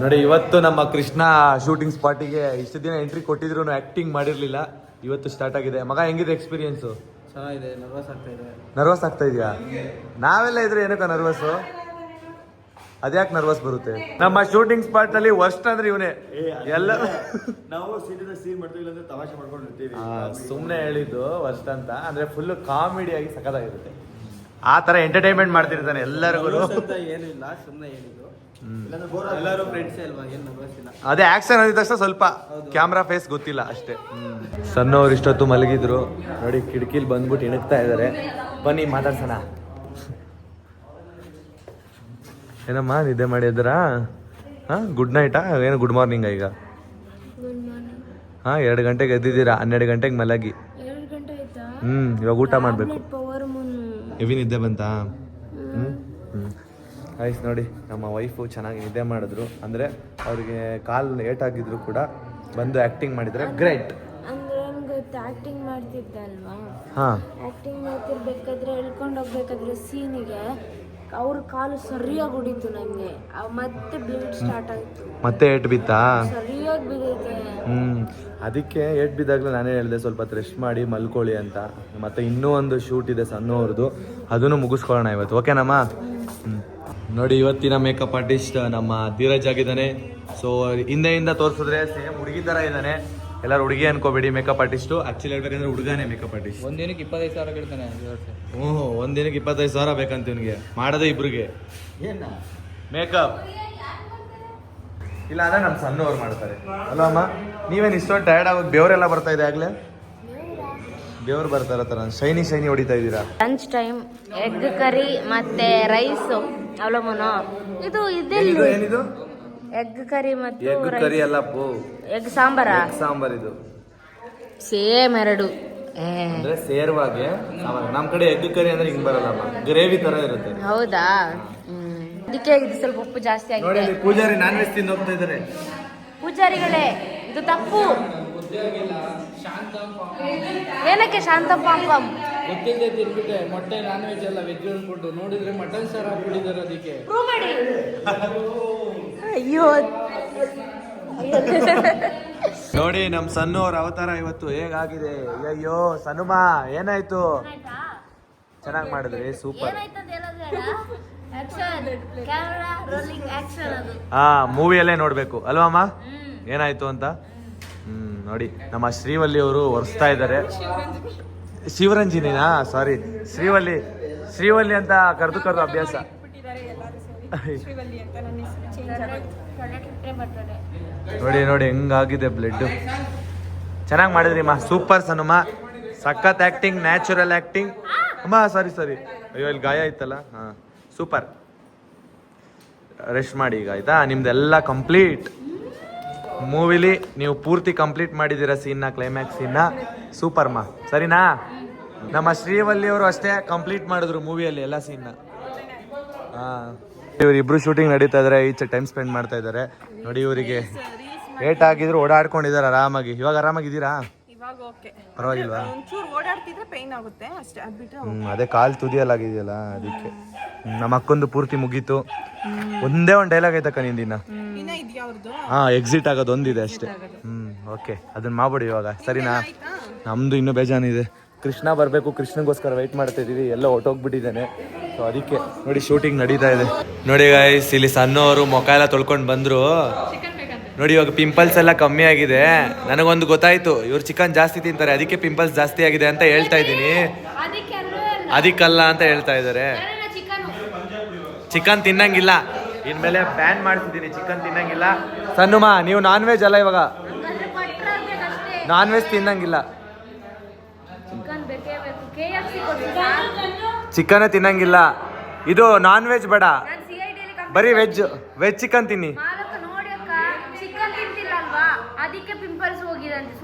ನೋಡಿ, ಇವತ್ತು ನಮ್ಮ ಕೃಷ್ಣ ಶೂಟಿಂಗ್ ಸ್ಪಾಟಿಗೆ ಇಷ್ಟು ದಿನ ಎಂಟ್ರಿ ಕೊಟ್ಟಿದ್ರು, ಆ್ಯಕ್ಟಿಂಗ್ ಮಾಡಿರಲಿಲ್ಲ. ಇವತ್ತು ಸ್ಟಾರ್ಟ್ ಆಗಿದೆ. ಮಗ ಹೆಂಗಿದೆ ಎಕ್ಸ್ಪೀರಿಯನ್ಸು? ಚೆನ್ನಾಗಿದೆ. ನರ್ವಸ್ ಆಗ್ತಾ ಇದೆ. ನರ್ವಸ್ ಆಗ್ತಾ ಇದೆಯಾ? ನಾವೆಲ್ಲ ಇದ್ರೆ ಏನಕ್ಕ ನರ್ವಸ್ಸು? ಅದ್ಯಾಕೆ ನರ್ವಸ್ ಬರುತ್ತೆ? ನಮ್ಮ ಶೂಟಿಂಗ್ ಸ್ಪಾಟ್ ನಲ್ಲಿ ವರ್ಸ್ಟ್ ಅಂದ್ರೆ ಇವನೇ. ಎಲ್ಲ ನಾವು ಸೀನ್ ಮಾಡ್ತೀವಿ, ಇಲ್ಲಾಂದ್ರೆ ತಮಾಷೆ ಮಾಡ್ಕೊಂಡಿರ್ತೀವಿ. ಸುಮ್ಮನೆ ಹೇಳಿದ್ದು ವರ್ಸ್ಟ್ ಅಂತ. ಅಂದ್ರೆ ಫುಲ್ ಕಾಮಿಡಿಯಾಗಿ ಸಖತ್ತಾಗಿರುತ್ತೆ. ಆ ತರ ಎಂಟರ್ಟೈನ್ಮೆಂಟ್ ಮಾಡ್ತಿರ್ತಾನೆ ಎಲ್ಲರಿಗೂ. ಏನು ಇಲ್ಲ, ಸುಮ್ಮನೆ ಹೇಳಿದ್ದು. ಎಲ್ಲರೂ ಫ್ರೆಂಡ್ಸ್ ಅಲ್ವಾ, ಏನು ನರ್ವಸ್ ಇಲ್ಲ. ಅದೇ ಆಕ್ಷನ್ ಅಂದಿದ ತಕ್ಷಣ ಸ್ವಲ್ಪ ಕ್ಯಾಮ್ರಾ ಫೇಸ್ ಗೊತ್ತಿಲ್ಲ ಅಷ್ಟೇ. ಸಣ್ಣವ್ರು ಇಷ್ಟೊತ್ತು ಮಲಗಿದ್ರು ನೋಡಿ, ಕಿಟಕಿಲಿ ಬಂದ್ಬಿಟ್ಟು ಇಣಕ್ತಾ ಇದ್ದಾರೆ. ಬನ್ನಿ ಮಾತಾಡ್ಸೋಣ. ಏನಮ್ಮ ನಿದ್ದೆ ಮಾಡಿದ್ರಾ? ಗುಡ್ ನೈಟಾ? ಏನು ಗುಡ್ ಮಾರ್ನಿಂಗ್ ಈಗ? 2 ಗಂಟೆಗೆ ಎದ್ದಿದ್ದೀರಾ, 12 ಗಂಟೆಗೆ ಮಲಗಿ. 2 ಗಂಟೆ ಆಯ್ತಾ? ಇವಾಗ ಊಟ ಮಾಡಬೇಕು. ಪವರ್ ಮೂನ್ ಹೆವಿ ನಿದ್ದೆ ಬಂತಾ? ಆಯ್ತು ನೋಡಿ, ನಮ್ಮ ವೈಫು ಚೆನ್ನಾಗಿ ನಿದ್ದೆ ಮಾಡಿದ್ರು. ಅಂದರೆ ಅವ್ರಿಗೆ ಕಾಲು ಏಟಾಗಿದ್ರು ಕೂಡ ಬಂದು ಆ್ಯಕ್ಟಿಂಗ್ ಮಾಡಿದರೆ ಗ್ರೇಟ್. ಅಂದ್ರೆ ಏನ್ ಗೊತ್ತಾ, ಆಕ್ಟಿಂಗ್ ಮಾಡ್ತಿದ್ದಲ್ವಾ, ಹಾಂ, ಆಕ್ಟಿಂಗ್ ಮಾಡ್ತಿರ್ಬೇಕಾದ್ರೆ ಹೇಳ್ಕೊಂಡು ಹೋಗ್ಬೇಕಾದ್ರೆ ಸೀನಿಗೆ ಅವ್ರ ಕಾಲು ಸರಿಯಾಗಿ ಹೊಡಿತು ನಂಗೆ. ಮತ್ತೆ ಬ್ಲಡ್ ಸ್ಟಾರ್ಟ್ ಆಯ್ತು. ಮತ್ತೆ ಏಟ್ ಬಿತ್ತಾ? ಸರಿಯಾಗಿ ಬಿದ್ದೈತೆ. ಅದಕ್ಕೆ ಏಟ್ ಬಿದ್ದಾಗಲೂ ನಾನೇ ಹೇಳಿದೆ ಸ್ವಲ್ಪ ಹೊತ್ತು ರೆಸ್ಟ್ ಮಾಡಿ ಮಲ್ಕೊಳ್ಳಿ ಅಂತ. ಮತ್ತೆ ಇನ್ನೂ ಒಂದು ಶೂಟ್ ಇದೆ ಸಣ್ಣವ್ರದ್ದು, ಅದನ್ನು ಮುಗಿಸ್ಕೊಳ್ಳೋಣ ಇವತ್ತು. ಓಕೆನಮ್ಮ? ನೋಡಿ, ಇವತ್ತಿನ ಮೇಕಪ್ ಆರ್ಟಿಸ್ಟ್ ನಮ್ಮ ಧೀರಜ್ ಆಗಿದ್ದಾನೆ. ಸೊ ಹಿಂದೆಯಿಂದ ತೋರಿಸಿದ್ರೆ ಸೇಮ್ ಹುಡುಗಿ ಥರ ಇದ್ದಾನೆ. ಎಲ್ಲರೂ ಹುಡುಗಿ ಅನ್ಕೋಬೇಡಿ, ಮೇಕಪ್ ಆರ್ಟಿಸ್ಟು. ಆ್ಯಕ್ಚುಲಿ ಹೇಳ್ಬೇಕಂದ್ರೆ ಹುಡುಗನೇ ಮೇಕಪ್ ಆರ್ಟಿಸ್ಟ್. ಒಂದಿನಕ್ಕೆ 25,000 ಕೇಳ್ತಾನೆ. ಒಂದಿನಕ್ಕೆ 25,000 ಬೇಕಂತ ಇವನಿಗೆ. ಮಾಡೋದೇ ಇಬ್ರಿಗೆ ಏನ ಮೇಕಪ್. ಇಲ್ಲ ಅಂದ್ರೆ ನಮ್ಮ ಸಣ್ಣವ್ರು ಮಾಡ್ತಾರೆ ಅಲ್ಲ ಅಮ್ಮ? ನೀವೇನು ಇಷ್ಟೊಂದು ಟಯರ್ಡ್ ಆಗೋದು? ಬೆವರೆಲ್ಲ ಬರ್ತಾ ಇದೆ ಆಗಲೇ? ಬೆವರು ಬರ್ತಾ ಇರತ್ತಾರ, ಶೈನಿ ಹೊಡಿತಾ ಇದ್ದೀರಾ? ಲಂಚ್ ಟೈಮ್ ಎಗ್ ಕರಿ ಮತ್ತೆ ರೈಸ್. ಅವಲಮನ ಇದು ಇದೆಲ್ಲಿ? ಏನಿದು? ಎಗ್ ಕರಿ ಮತ್ತು ಎಗ್ ಕರಿ ಅಲ್ಲ, ಎಗ್ ಸಾಂಬಾರ. ಸಾಂಬಾರ್ ಇದು ಸೇಮ್ ಎರಡು. ಅಂದ್ರೆ ಸೇರ್ವಾಗೆ ನಮ್ ಕಡೆ ಎಗ್ ಕರಿ ಅಂದ್ರೆ ಹಿಂಗ್ ಬರಲ್ಲಮ್ಮ, ಗ್ರೇವಿ ತರ ಇರುತ್ತೆ. ಹೌದಾ? ಅದಕ್ಕೆ ಇದು ಸ್ವಲ್ಪ ಉಪ್ಪು ಜಾಸ್ತಿ ನೋಡಿ, ಆಗಿದೆ. ಪೂಜಾರಿ ನಾನ್ ವೆಜ್ ತಿಂದು ಹೋಗ್ತಾ ಇದಾರೆ. ಪೂಜಾರಿಗಳೇ, ಇದು ತಪ್ಪು. ಏನಕ್ಕೆ ಶಾಂತ ಪಾಪಂ? ಗೊತ್ತಿಲ್ಲದೆ ತಿನ್ಬಿಟ್ಟೆ ಮೊಟ್ಟೆ ನಾನ್ ವೆಜ್ ಅಲ್ಲ ವೆಜ್ ಅನ್ಕೊಂಡು ನೋಡಿದ್ರೆ ಮಟನ್ ಸಾರು ಹಾಕ್ಬಿಟ್ಟಿದ್ದಾರೆ ಅದಕ್ಕೆ. ಅಯ್ಯೋ ನೋಡಿ ನಮ್ ಸಣ್ಣ ಅವ್ರ ಅವತಾರ ಇವತ್ತು ಹೇಗಾಗಿದೆ. ಅಯ್ಯೋ ಸನುಮ ಏನಾಯ್ತು? ಚೆನ್ನಾಗಿ ಮಾಡಿದ್ರಿ, ಸೂಪರ್. ಹಾ ಮೂವಿಯಲ್ಲೇ ನೋಡ್ಬೇಕು ಅಲ್ವಮ್ಮ ಏನಾಯ್ತು ಅಂತ. ನೋಡಿ ನಮ್ಮ ಶ್ರೀವಲ್ಲಿ ಅವರು ಒರೆಸ್ತಾ ಇದ್ದಾರೆ. ಶಿವರಂಜಿನಿನಾ? ಸಾರಿ, ಶ್ರೀವಲ್ಲಿ ಅಂತ ಕರೆದು ಅಭ್ಯಾಸ. ನೋಡಿ ಹೆಂಗಾಗಿದೆ ಬ್ಲಡ್. ಚೆನ್ನಾಗಿ ಮಾಡಿದ್ರಿ ಮಾ, ಸೂಪರ್ ಸನುಮ. ಸಖತ್ ಆಕ್ಟಿಂಗ್, ನ್ಯಾಚುರಲ್ ಆಕ್ಟಿಂಗ್ ಅಮ್ಮ. ಸಾರಿ ಅಯ್ಯೋ ಇಲ್ಲಿ ಗಾಯ ಆಯ್ತಲ್ಲ. ಹಾ ಸೂಪರ್. ರೆಸ್ಟ್ ಮಾಡಿ ಈಗ ಆಯ್ತಾ. ನಿಮ್ದೆಲ್ಲ ಕಂಪ್ಲೀಟ್ ಮೂವಿಲಿ ನೀವು ಪೂರ್ತಿ ಕಂಪ್ಲೀಟ್ ಮಾಡಿದ್ದೀರಾ ಸೀನ್ನ, ಕ್ಲೈಮ್ಯಾಕ್ಸ್ ಸೀನ್ನ. ಸೂಪರ್ ಮಾ, ಸರಿನಾ? ನಮ್ಮ ಶ್ರೀವಲ್ಲಿ ಅವರು ಅಷ್ಟೇ ಕಂಪ್ಲೀಟ್ ಮಾಡಿದ್ರು ಮೂವಿಯಲ್ಲಿ ಎಲ್ಲ ಸೀನ್ನ. ಇವರಿಬ್ರು ಶೂಟಿಂಗ್ ನಡೀತಾ ಇದಾರೆ, ಈಚೆ ಟೈಮ್ ಸ್ಪೆಂಡ್ ಮಾಡ್ತಾ ಇದ್ದಾರೆ. ನೋಡಿ ಇವರಿಗೆ ಏಟ್ ಆಗಿದ್ರು ಓಡಾಡ್ಕೊಂಡಿದ್ದಾರೆ ಆರಾಮಾಗಿ. ಇವಾಗ ಆರಾಮಾಗಿದ್ದೀರಾ? ಇವಾಗ ಓಕೆ, ಪರವಾಗಿಲ್ವಾ? ಒಂಚೂರು ಓಡಾಡ್ತಿದ್ರೆ ಪೈನ್ ಆಗುತ್ತೆ ಅಷ್ಟೇ, ಅದ್ಬಿಟ್ರೆ ಅದೇ ಕಾಲ್ ತುದಿಯಲ್ಲಾಗಿದೆಯಲ್ಲ ಅದಕ್ಕೆ. ನಮ್ಮ ಅಕ್ಕೊಂದು ಪೂರ್ತಿ ಮುಗೀತು. ಒಂದೇ ಒಂದು ಡೈಲಾಗ್ ಐತಕ್ಕ ನಿಂದಿನ. ಇನ್ನ ಇದೆಯಾ ಅವ್ರದ್ದು? ಹಾ ಎಕ್ಸಿಟ್ ಆಗೋದು ಒಂದಿದೆ ಅಷ್ಟೇ. ಓಕೆ ಅದನ್ನ ಮಾಡ್ಬಿಡಿ ಇವಾಗ, ಸರಿನಾ? ನಮ್ದು ಇನ್ನೂ ಬೇಜಾನಿದೆ. ಕೃಷ್ಣ ಬರಬೇಕು, ಕೃಷ್ಣಗೋಸ್ಕರ ವೆಯ್ಟ್ ಮಾಡ್ತಾ ಇದೀವಿ. ಎಲ್ಲ ಹೊಟ್ಟೋಗ್ಬಿಟ್ಟಿದ್ದಾನೆ, ಸೊ ಅದಕ್ಕೆ ನೋಡಿ ಶೂಟಿಂಗ್ ನಡೀತಾ ಇದೆ. ನೋಡಿ ಗೈಸ್, ಇಲ್ಲಿ ಸಣ್ಣವರು ಮುಖ ಎಲ್ಲ ತೊಳ್ಕೊಂಡು ಬಂದ್ರು. ನೋಡಿ ಇವಾಗ ಪಿಂಪಲ್ಸ್ ಎಲ್ಲ ಕಮ್ಮಿ ಆಗಿದೆ. ನನಗೊಂದು ಗೊತ್ತಾಯ್ತು, ಇವ್ರು ಚಿಕನ್ ಜಾಸ್ತಿ ತಿಂತಾರೆ ಅದಕ್ಕೆ ಪಿಂಪಲ್ಸ್ ಜಾಸ್ತಿ ಆಗಿದೆ ಅಂತ ಹೇಳ್ತಾ ಇದ್ದೀನಿ. ಅದಕ್ಕಲ್ಲ ಅಂತ ಹೇಳ್ತಾ ಇದ್ದಾರೆ. ಚಿಕನ್ ತಿನ್ನಂಗಿಲ್ಲ ಇನ್ಮೇಲೆ, ಬ್ಯಾನ್ ಮಾಡ್ತಿದ್ದೀನಿ ಚಿಕನ್ ತಿನ್ನಂಗಿಲ್ಲ. ಸಣ್ಣಮ್ಮ ನೀವು ನಾನ್ ವೆಜ್ ಅಲ್ಲ ಇವಾಗ, ನಾನ್ ವೆಜ್ ತಿನ್ನಂಗಿಲ್ಲ. ಚಿಕನ್ ತಿನ್ನಂಗಿಲ್ಲ, ಇದು ನಾನ್ ವೆಜ್ ಬೇಡ, ಬರೀ ವೆಜ್ ಚಿಕನ್ ತಿನ್ನಿ.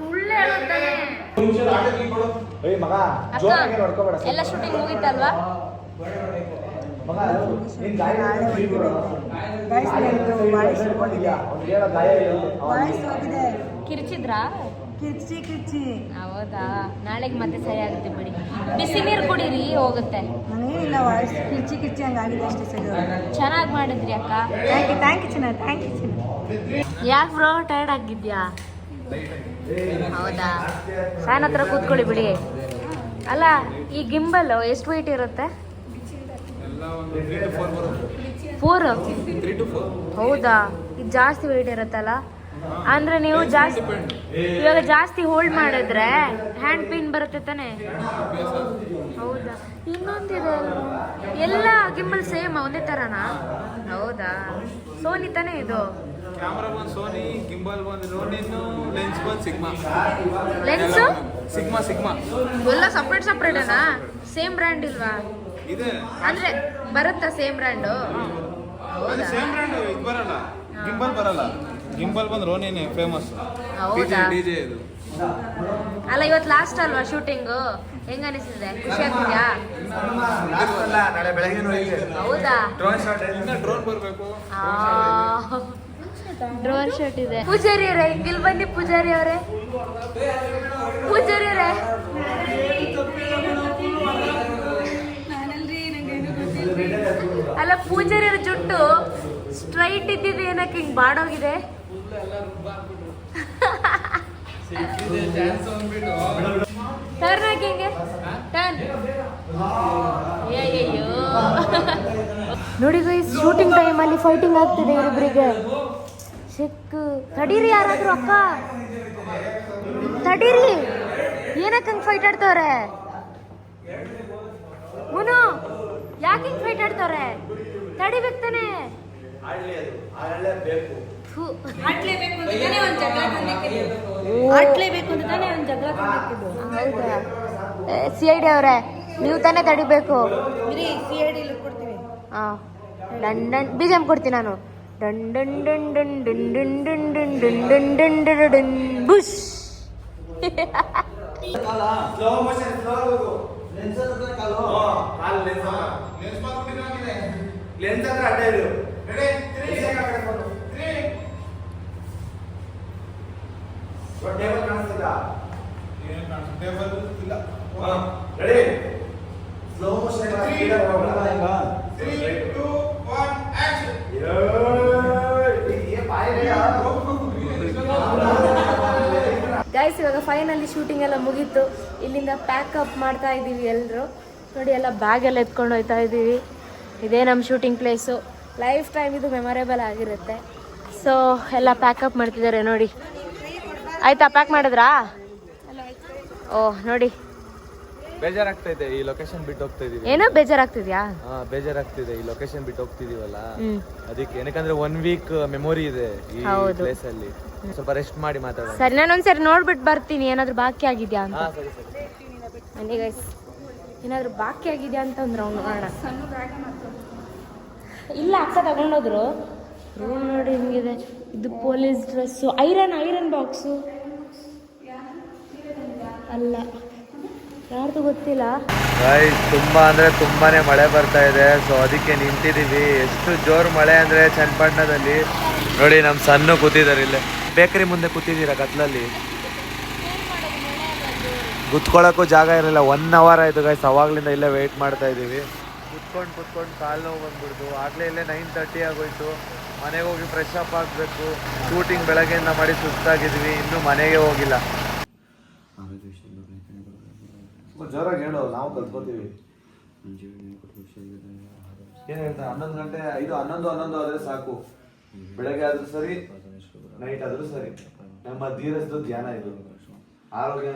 ಎಲ್ಲ ಶೂಟಿಂಗ್ ಮುಗಿತಲ್ವಾ? ಕಿರ್ಚಿದ್ರಾ? ಕಿರ್ಚಿ ಹೌದಾ? ನಾಳೆಗೆ ಮತ್ತೆ ಸರಿ ಆಗುತ್ತೆ ಬಿಡಿ. ಬಿಸಿ ನೀರು ಕುಡೀರಿ, ಹೋಗುತ್ತೆ. ನನಗೇನಿಲ್ಲ, ವಾಯ್ಸ್ ಕಿರ್ಚಿ ಹಂಗಾಗಿದೆ ಅಷ್ಟೇ. ಸರಿ, ಚೆನ್ನಾಗಿ ಮಾಡಿದ್ರಿ ಅಕ್ಕ. ಥ್ಯಾಂಕ್ ಯು ಚಿನ್ನ. ಯಾಕೆ ಬ್ರೋ ಟೈರ್ಡ್ ಆಗಿದ್ಯಾ? ಹೌದಾ? ಫ್ಯಾನ್ ಹತ್ರ ಕೂತ್ಕೊಳ್ಳಿ ಬಿಡಿ. ಅಲ್ಲ ಈ ಗಿಂಬಲ್ ಎಷ್ಟು ವೆಯ್ಟ್ ಇರುತ್ತೆ? 4? ಹೌದಾ? ಇದು ಜಾಸ್ತಿ ವೆಯ್ಟ್ ಇರುತ್ತಲ್ಲ. ಅಂದ್ರೆ ನೀವು ಜಾಸ್ತಿ ಇವಾಗ ಜಾಸ್ತಿ ಹೋಲ್ಡ್ ಮಾಡಿದ್ರೆ ಹ್ಯಾಂಡ್ ಪೇನ್ ಬರುತ್ತೆ ತಾನೆ? ಹೌದಾ? ಇನ್ನೊಂದಿದೆ ಅಲ್ವಾ, ಎಲ್ಲ ಗಿಂಬಲ್ ಸೇಮ್ ಒಂದೇ ತರನಾ? ಹೌದಾ? ಸೋನಿ ತಾನೇ ಇದು? ಕ್ಯಾಮ್ರಾ ಬಂದು ಸೋನಿ, ಗಿಂಬಲ್ ಬಂದು ರೋನಿನ್ನು, ಲೆನ್ಸ್ ಬಂದು ಸಿಗ್ಮಾ. ಲೆನ್ಸು ಸಿಗ್ಮಾ ಎಲ್ಲ ಸಪ್ರೇಟೇನಾ? ಸೇಮ್ ಬ್ರ್ಯಾಂಡ್ ಇಲ್ವಾ? ಇದೆ ಅಂದ್ರೆ ಬರುತ್ತಾ ಸೇಮ್ ಬ್ರ್ಯಾಂಡು? ಅದು ಸೇಮ್ ಬ್ರ್ಯಾಂಡ್ ಇದು ಬರಲ್ಲ, ಗಿಂಬಲ್ ಬರಲ್ಲ. ಗಿಂಬಲ್ ಬಂದು ರೋನಿನೇ ಫೇಮಸ್. ಹೌದಾ? ಡಿಜೆ ಇದು. ಅಲ್ಲ ಇವತ್ತು ಲಾಸ್ಟ್ ಅಲ್ವಾ ಶೂಟಿಂಗು? ಹೆಂಗ ಅನಿಸಿದೆ? ಖುಷಿ ಆಗ್ತಿದ್ಯಾ? ನಾಳೆ ಬೆಳಗ್ಗೆ ಹೌದಾ? ಡ್ರೋನ್ ಬರಬೇಕು. ಡ್ರೋನ್ ಶಾಟ್ ಇದೆ. ಪೂಜಾರಿ ಅವರೇ ಇಲ್ಲಿ ಬನ್ನಿ. ಪೂಜಾರಿ ಅವರೇ ಅಲ್ಲ ಪೂಜಾರಿ ಅವ್ರ ಜುಟ್ಟು ಸ್ಟ್ರೈಟ್ ಇದ್ದಿದ್ದು ಏನಕ್ಕೆ ಹಿಂಗ್ ಬಾಡೋಗಿದೆ? ಟರ್ನ್ ಹಾಕಿ ಹಿಂಗೆ ಟರ್ನ್. ಅಯ್ಯಯ್ಯೋ ನೋಡಿ ಗೈಸ್, ಶೂಟಿಂಗ್ ಟೈಮಲ್ಲಿ ಫೈಟಿಂಗ್ ಆಗ್ತಿದೆ ಇವರಿಬ್ಬರಿಗೆ. ಸಿಕ್ಕು ತಡೀರಿ ಯಾರಾದ್ರೂ, ಅಕ್ಕ ತಡೀರಿ. ಏನಕ್ಕೆ ಹಂಗೆ ಫೈಟ್ ಆಡ್ತವ್ರೆ? ಮುನು ಯಾಕೆ ಹಿಂಗೆ ಫೈಟ್ ಆಡ್ತವ್ರೆ? ತಡಿಬೇಕು ತಾನೆ? CID ಅವರೇ ನೀವು ತಾನೇ ತಡಿಬೇಕು. ಡನ್ ಡನ್ BGM ಕೊಡ್ತೀನಿ ನಾನು. Done done done done done done done done done done done done done bush. Table ಕಾಣಿಸ್ತದೆ. ಮಾಡ್ತೀರಾ? ರೆಡಿ? ಸ್ಲೋ ಮೋಷನ್ ಗೈಸ್ ಇವಾಗ ಫೈನಲಿ ಶೂಟಿಂಗ್ ಎಲ್ಲ ಮುಗೀತು. ಇಲ್ಲಿಂದ ಪ್ಯಾಕಪ್ ಮಾಡ್ತಾ ಇದ್ದೀವಿ ಎಲ್ಲರೂ. ನೋಡಿ ಎಲ್ಲ ಬ್ಯಾಗ್ ಎಲ್ಲ ಎತ್ಕೊಂಡು ಹೋಗ್ತಾ ಇದ್ದೀವಿ. ಇದೇ ನಮ್ಮ ಶೂಟಿಂಗ್ ಪ್ಲೇಸು. ಲೈಫ್ ಟೈಮ್ ಇದು ಮೆಮೊರೇಬಲ್ ಆಗಿರುತ್ತೆ. ಸೊ ಎಲ್ಲ ಪ್ಯಾಕಪ್ ಮಾಡ್ತಿದ್ದಾರೆ ನೋಡಿ. ಆಯ್ತಾ ಪ್ಯಾಕ್ ಮಾಡಿದ್ರಾ? ಓಹ್ ನೋಡಿ ಬೇಜಾರಾಗ್ತೈತೆ ಈ ಲೊಕೇಶನ್ ಬಿಟ್ಟು ಹೋಗ್ತಾ ಇದೀವಿ. ಏನೋ ಬೇಜಾರಾಗ್ತಿದ್ಯಾ? ಬೇಜಾರಾಗ್ತಿದೆ ಈ ಲೊಕೇಶನ್ ಬಿಟ್ಟು ಹೋಗ್ತಿದೀವಲ್ಲ ಅದಕ್ಕೆ. ಏನಕ್ಕಂದ್ರೆ 1 ವೀಕ್ ಮೆಮೊರಿ ಇದೆ ಈ ಪ್ಲೇಸ್ ಅಲ್ಲಿ. ಸ್ವಲ್ಪ ರೆಸ್ಟ್ ಮಾಡಿ ಮಾತಾಡೋಣ. ಸರಿ, ನಾನೊಂದ್ಸರಿ ನೋಡ್ಬಿಟ್ಟು ಬರ್ತೀನಿ ಏನಾದ್ರು ಬಾಕಿ ಆಗಿದ್ಯಾ ಅಂತ. ಸರಿ ಸರಿ. ಬನ್ನಿ ಗೈಸ್, ಏನಾದ್ರು ಬಾಕಿ ಆಗಿದ್ಯಾ ಅಂತ ಅಂದ್ರೆ ಅವ್ನು ನೋಡೋಣ. ಇಲ್ಲ ಅಕ್ಕ ತಗೊಂಡೋದ್ರು. ರೂಮ್ ನೋಡಿ ಹಿಂಗಿದೆ. ಇದು ಪೊಲೀಸ್ ಡ್ರೆಸ್ಸು. ಐರನ್ ಬಾಕ್ಸು ಅಲ್ಲ, ಯಾರ್ದು ಗೊತ್ತಿಲ್ಲ. ತುಂಬಾ ಅಂದ್ರೆ ತುಂಬಾನೇ ಮಳೆ ಬರ್ತಾ ಇದೆ. ಸೊ ಅದಕ್ಕೆ ನಿಂತಿದೀವಿ. ಎಷ್ಟು ಜೋರು ಮಳೆ ಅಂದ್ರೆ ಚನ್ನಪಟ್ಟಣದಲ್ಲಿ. ನೋಡಿ ನಮ್ಮ ಸಣ್ಣ ಕೂತಿದ್ದಾರೆ ಇಲ್ಲೇ ಬೇಕರಿ ಮುಂದೆ ಕೂತಿದ್ದೀರಾ ಕತ್ಲಲ್ಲಿ. ಕುತ್ಕೊಳ್ಳೋಕ್ಕೂ ಜಾಗ ಇರಲಿಲ್ಲ. 1 hour ಆಯ್ತು ಗೈಸ್. ಅವಾಗ್ಲಿಂದ ಇಲ್ಲೇ ವೆಯ್ಟ್ ಮಾಡ್ತಾ ಇದೀವಿ. ಕುತ್ಕೊಂಡು ಕಾಲು ನೋವು ಬಂದ್ಬಿಡ್ತು. ಆಗ್ಲೇ ಇಲ್ಲೇ 9:30 ಆಗೋಯ್ತು. ಮನೆಗೆ ಹೋಗಿ ಫ್ರೆಶ್ ಅಪ್ ಆಗಬೇಕು. ಶೂಟಿಂಗ್ ಬೆಳಗ್ಗೆಯಿಂದ ಮಾಡಿ ಸುಸ್ತಾಗಿದ್ವಿ. ಇನ್ನೂ ಮನೆಗೆ ಹೋಗಿಲ್ಲ. ಜೋರಾಗಿ ಹೇಳು, ನಾವು ಕಲ್ತ್ಕೋತೀವಿ. ಏನ್ ಹೇಳ್ತಾ 11 ಗಂಟೆ 11 ಆದ್ರೆ ಸಾಕು. ಬೆಳಗ್ಗೆ ಆದ್ರೂ ಸರಿ, ನೈಟ್ ಆದ್ರೂ ಸರಿ. ನಮ್ಮ ಧೀರಸ್ದು ಧ್ಯಾನ ಇದು. ಆರೋಗ್ಯ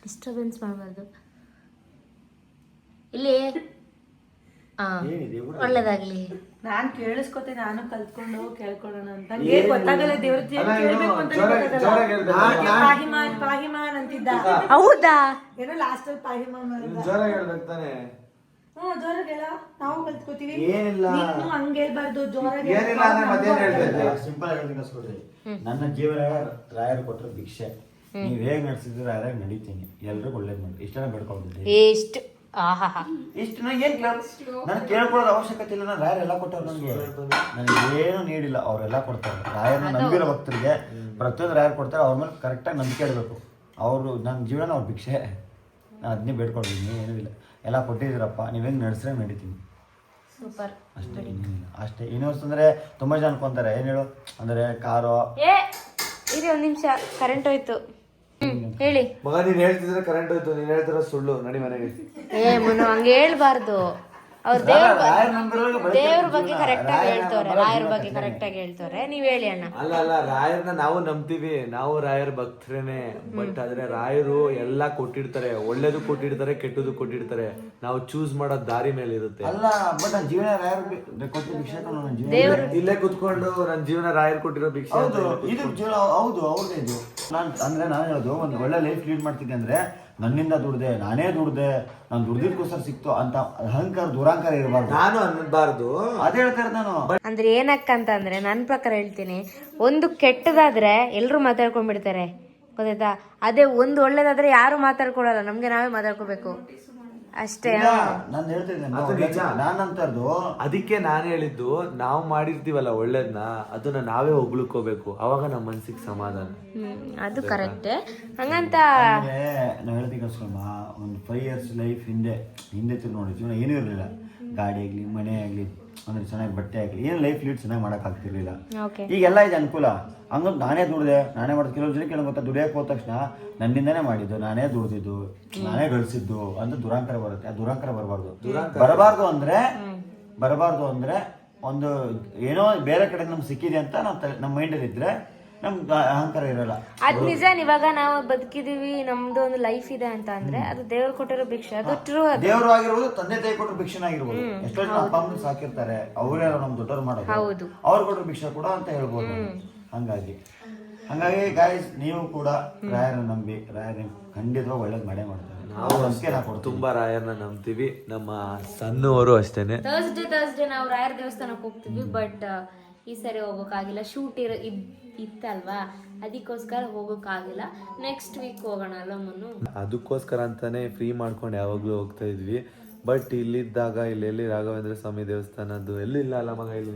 ಡಿಸ್ಟರ್ಬೆನ್ಸ್ ಮಾಡಬಾರ್ದು ಇಲ್ಲಿ. ಒಳ್ಳೇದಾಗ್ಲಿ. ನಾನ್ ಕೇಳಿಸ್ಕೊತೀನಿ, ನಾನು ಕಲ್ತ್ಕೊಂಡು ಕೇಳ್ಕೊಳ್ಳೋಣ ಅಂತ. ಗೊತ್ತಾಗಲ್ಲ ದೇವ್ರ ಕೇಳ್ಬೇಕು ಅಂತ ಪಾಹಿಮಾನ್ ಅಂತಿದ್ದ. ಹೌದಾ? ಏನೋ ಲಾಸ್ಟ್ ಅಲ್ಲಿ ಪಾಹಿಮಾನ್ ಜೋರಾಗಿ ಹೇಳ್ಬೇಕು ತಾನೆ. ಜೋರಾಗಿ ಹೇಳ, ನಾವು ಕಲ್ತ್ಕೋತೀವಿ. ಏನಿಲ್ಲ, ನೀನು ಹಂಗೆ ಹೇಳ್ಬಾರ್ದು, ಜೋರಾಗಿ ಏನಿಲ್ಲ ಅಂದ್ರೆ ಮತ್ತೇನ್ ಹೇಳ್ತಾ ಸಿಂಪಲ್ ಆಗಿ ಕಳ್ಸ್ಕೊಡ್ರಿ. ನನ್ನ ಜೀವನ ರಾಯರು ಕೊಟ್ಟರೆ ಭಿಕ್ಷೆ. ನೀವ್ ಹೇಗ್ ನಡೆಸಿದ್ರೆ ರಾಯರಾಗಿ ನಡೀತೀನಿ. ಎಲ್ರಿಗೂ ಒಳ್ಳೇದ್ ಮಾಡಿ ಇಷ್ಟನ ಬೇಡ್ಕೊಂಡಿದ್ದೆ. ಎಷ್ಟು ಇಷ್ಟು ಏನ್ ನನ್ ಕೇಳ್ಕೊಳ್ಳೋದು ಅವಶ್ಯಕತೆ ಇಲ್ಲ. ನಾನು ರಾಯರ್ ಎಲ್ಲ ಕೊಟ್ಟವ್ರು ನನಗೆ ಏನು ನೀಡಿಲ್ಲ. ಅವರೆಲ್ಲ ಕೊಡ್ತಾರೆ. ರಾಯರ್ನ ನಂಬಿರೋ ಭಕ್ತರಿಗೆ ಪ್ರತಿಯೊಂದು ರಾಯರ್ ಕೊಡ್ತಾರೆ. ಅವ್ರ ಮೇಲೆ ಕರೆಕ್ಟಾಗಿ ನಂಬಿಕೆ ಇಡಬೇಕು. ಅವರು ನನ್ನ ಜೀವನ ಅವ್ರ ಭಿಕ್ಷೆ. ನಾನು ಅದನ್ನೇ ಬೇಡ್ಕೊಂಡಿದ್ದೀನಿ. ಏನೂ ಇಲ್ಲ, ಎಲ್ಲ ಕೊಟ್ಟಿದ್ದೀರಪ್ಪ, ನೀವು ಹೆಂಗೆ ನಡೆಸ್ರೆ ನಡೀತೀನಿ. ಸೂಪರ್. ಅಷ್ಟೇ, ಅಷ್ಟೇ. ಯೂನಿವರ್ಸ್ ಅಂದ್ರೆ ತುಂಬಾ ಜನ ಅನ್ಕೊಂತಾರೆ. ಏನ್ ಹೇಳು ಅಂದ್ರೆ ಕಾರು. ಇರಿ ಒಂದ್ ನಿಮಿಷ, ಕರೆಂಟ್ ಹೋಯ್ತು. ಹೇಳಿ ಮಗ. ನೀನ್ ಹೇಳ್ತಿದ್ರೆ ಕರೆಂಟ್ ಹೋಯ್ತು. ನೀನ್ ಹೇಳ್ತಿರೋ ಸುಳ್ಳು. ನಡಿ ಮನೆಗೆ. ಮುನ್ನು ಹಂಗೆ ಹೇಳ್ಬಾರ್ದು. ಅವ್ರ ದೇವ್ರ ಬಗ್ಗೆ ಕರೆಕ್ಟ್ ಆಗಿ ಹೇಳ್ತವ್ರೆ. ರಾಯರ ಬಗ್ಗೆ ಕರೆಕ್ಟ್ ಆಗಿ ಹೇಳ್ತವ್ರೆ. ನೀವ್ ಹೇಳಿ ಅಣ್ಣ. ಅಲ್ಲ ರಾಯರ್ನ ನಾವು ನಂಬ್ತೀವಿ. ನಾವು ರಾಯರ್ ಭಕ್ತರೇನೆ. ಬಟ್ ಆದ್ರೆ ರಾಯರು ಎಲ್ಲಾ ಕೊಟ್ಟಿರ್ತಾರೆ. ಒಳ್ಳೇದು ಕೊಟ್ಟಿರ್ತಾರೆ, ಕೆಟ್ಟದ್ದು ಕೊಟ್ಟಿರ್ತಾರೆ. ನಾವು ಚೂಸ್ ಮಾಡೋ ದಾರಿ ಮೇಲೆ ಇರುತ್ತೆ. ಅಲ್ಲ, ಬಟ್ ನನ್ನ ಜೀವನ ರಾಯರ್ ಕೊಟ್ಟಿರೋ ಭಿಕ್ಷೆ. ನನ್ನ ಜೀವನ ಇಲ್ಲೇ ಕುತ್ಕೊಂಡು ನನ್ನ ಜೀವನ ರಾಯರ್ ಕೊಟ್ಟಿರೋ ಭಿಕ್ಷೆ. ಹೌದು, ಇದು ಜೀವನ. ಹೌದು, ಅವ್ರದೇ ಇದು. ನಾನು ಹೇಳೋದು, ಒಂದು ಒಳ್ಳೆ ಲೈಫ್ ಲೀಡ್ ಮಾಡ್ತಿದ್ದೆ ಅಂದ್ರೆ ನನ್ನಿಂದ ದುಡ್ದೆ, ನಾನೇ ದುಡ್ದೆ, ನಾನು ದುಡ್ದಿದ್ಕೋಸ್ಕರ ಸಿಕ್ತು ಅಂತ ಅಹಂಕಾರ ದುರಾಂಕಾರ ಇರಬಾರ್ದು. ನಾನು ಅನ್ನಬಾರ್ದು. ಅದೇ ಹೇಳ್ತಾ ಇರೋದು ನಾನು. ಅಂದ್ರೆ ಏನಕ್ಕಂತಂದ್ರೆ ನನ್ನ ಪ್ರಕಾರ ಹೇಳ್ತೀನಿ, ಒಂದು ಕೆಟ್ಟದಾದ್ರೆ ಎಲ್ರು ಮಾತಾಡ್ಕೊಂಡ್ಬಿಡ್ತಾರೆ, ಗೊತ್ತಾಯ್ತಾ? ಅದೇ ಒಂದು ಒಳ್ಳೇದಾದ್ರೆ ಯಾರು ಮಾತಾಡ್ಕೊಳಲ್ಲ, ನಮ್ಗೆ ನಾವೇ ಮಾತಾಡ್ಕೋಬೇಕು ಅಷ್ಟೇ. ನಾನು ಹೇಳ್ತಿದ್ದೆ ನಾನಂತದ್ದು. ಅದಕ್ಕೆ ನಾನು ಹೇಳಿದ್ದು, ನಾವು ಮಾಡಿರ್ತೀವಲ್ಲ ಒಳ್ಳೇದ್ನ, ಅದನ್ನ ನಾವೇ ಹೊಗ್ಳುಕೋಬೇಕು. ಅವಾಗ ನಮ್ಮ ಮನ್ಸಿಗೆ ಸಮಾಧಾನ. ಅದು ಕರೆಕ್ಟ್. ಹಂಗಂತ ನಾವು ಹೇಳ್ತೀವಿ ಕಳ್ಸ್ಕೊಮ್ಮ. ಒಂದು 5 years ಲೈಫ್ ಹಿಂದೆ ತಿರ್ಗಿ ನೋಡಿ, ಜೀವನ ಏನೂ ಇರಲಿಲ್ಲ. ಗಾಡಿ ಆಗಲಿ, ಮನೆ ಆಗಲಿ, ಅಂದ್ರೆ ಚೆನ್ನಾಗಿ ಬಟ್ಟೆ ಆಗಲಿ, ಏನು ಲೈಫ್ ಲೀಡ್ ಚೆನ್ನಾಗಿ ಮಾಡೋಕ್ಕಾಗ್ತಿರ್ಲಿಲ್ಲ. ಈಗೆಲ್ಲ ಇದೆ ಅನುಕೂಲ. ಹಂಗ ನಾನೇ ದುಡ್ದೆ, ನಾನೇ ಮಾಡೋದು. ಕೆಲವು ಜನಕ್ಕೆ ಏನು ಗೊತ್ತಾ, ದುಡಿಯೋಕೆ ಹೋದ ತಕ್ಷಣ ನನ್ನಿಂದನೇ ಮಾಡಿದ್ದು, ನಾನೇ ದುಡ್ದಿದ್ದು, ನಾನೇ ಗಳಿಸಿದ್ದು ಅಂತ ದುರಾಂಕಾರ ಬರುತ್ತೆ. ಆ ದುರಾಂಕಾರ ಬರಬಾರ್ದು ಅಂದ್ರೆ ಒಂದು ಏನೋ ಬೇರೆ ಕಡೆ ನಮ್ಗೆ ಸಿಕ್ಕಿದೆ ಅಂತ ನಮ್ಮ ಮೈಂಡಲ್ಲಿ ಇದ್ರೆ ನಮ್ಗೆ ಅಹಂಕಾರ ಇರಲ್ಲ. ಅದ್ ನಿಜ. ಇವಾಗ ನಾವು ಬದುಕಿದೀವಿ, ನಮ್ದು ಒಂದು ಲೈಫ್ ಇದೆ ಅಂತ ಅಂದ್ರೆ ಅದು ದೇವ್ರು ಕೊಟ್ಟಿರೋ ಭಿಕ್ಷೆ. ಅದು ಟ್ರೂ. ದೇವ್ರು ಆಗಿರ್ಬೋದು, ತಂದೆ ತಾಯಿ ಕೊಟ್ಟರು ಭಿಕ್ಷೆ ಆಗಿರ್ಬೋದು. ಎಷ್ಟೋ ಜನ ಅಪ್ಪ ಅಮ್ಮ ಸಾಕಿರ್ತಾರೆ, ಅವರೇ ನಮ್ ದೊಡ್ಡವ್ರು ಮಾಡೋದು, ಅವ್ರು ಕೊಟ್ಟರು ಭಿಕ್ಷೆ ಕೂಡ ಅಂತ ಹೇಳ್ಬೋದು. ಹಂಗಾಗಿ ಗಾಯ್ಸ್, ನೀವು ಕೂಡ ರಾಯರನ್ನ ನಂಬಿ, ರಾಯರ ಖಂಡಿತವಾಗಿ ಒಳ್ಳೇದು ಮಾಡೇ ಮಾಡ್ತಾರೆ. ನಾವು ತುಂಬಾ ರಾಯರ್ನ ನಂಬ್ತೀವಿ. ನಮ್ಮ ಸಣ್ಣವರು ಅಷ್ಟೇನೆ. ಥರ್ಸ್ಡೇ ನಾವು ರಾಯರ ದೇವಸ್ಥಾನಕ್ಕೆ ಹೋಗ್ತೀವಿ. ಬಟ್ ಈ ಸರಿ ಹೋಗೋಕ್ಕಾಗಿಲ್ಲ. ಶೂಟ್ ಇತ್ತಲ್ವಾ, ಅದಕ್ಕೋಸ್ಕರ ಹೋಗೋಕ್ಕಾಗಿಲ್ಲ. ನೆಕ್ಸ್ಟ್ ವೀಕ್ ಹೋಗೋಣ ಅಲ್ಲ ಮುನ್ನು. ಅದಕ್ಕೋಸ್ಕರ ಅಂತಾನೆ ಫ್ರೀ ಮಾಡ್ಕೊಂಡು ಯಾವಾಗ್ಲೂ ಹೋಗ್ತಾ ಇದ್ವಿ. ಬಟ್ ಇಲ್ಲಿದ್ದಾಗ ಇಲ್ಲೆಲ್ಲಿ ರಾಘವೇಂದ್ರ ಸ್ವಾಮಿ ದೇವಸ್ಥಾನದ್ದು ಎಲ್ಲಿಲ್ಲ ಅಲ್ಲ ಮಗ ಇಲ್ಲಿ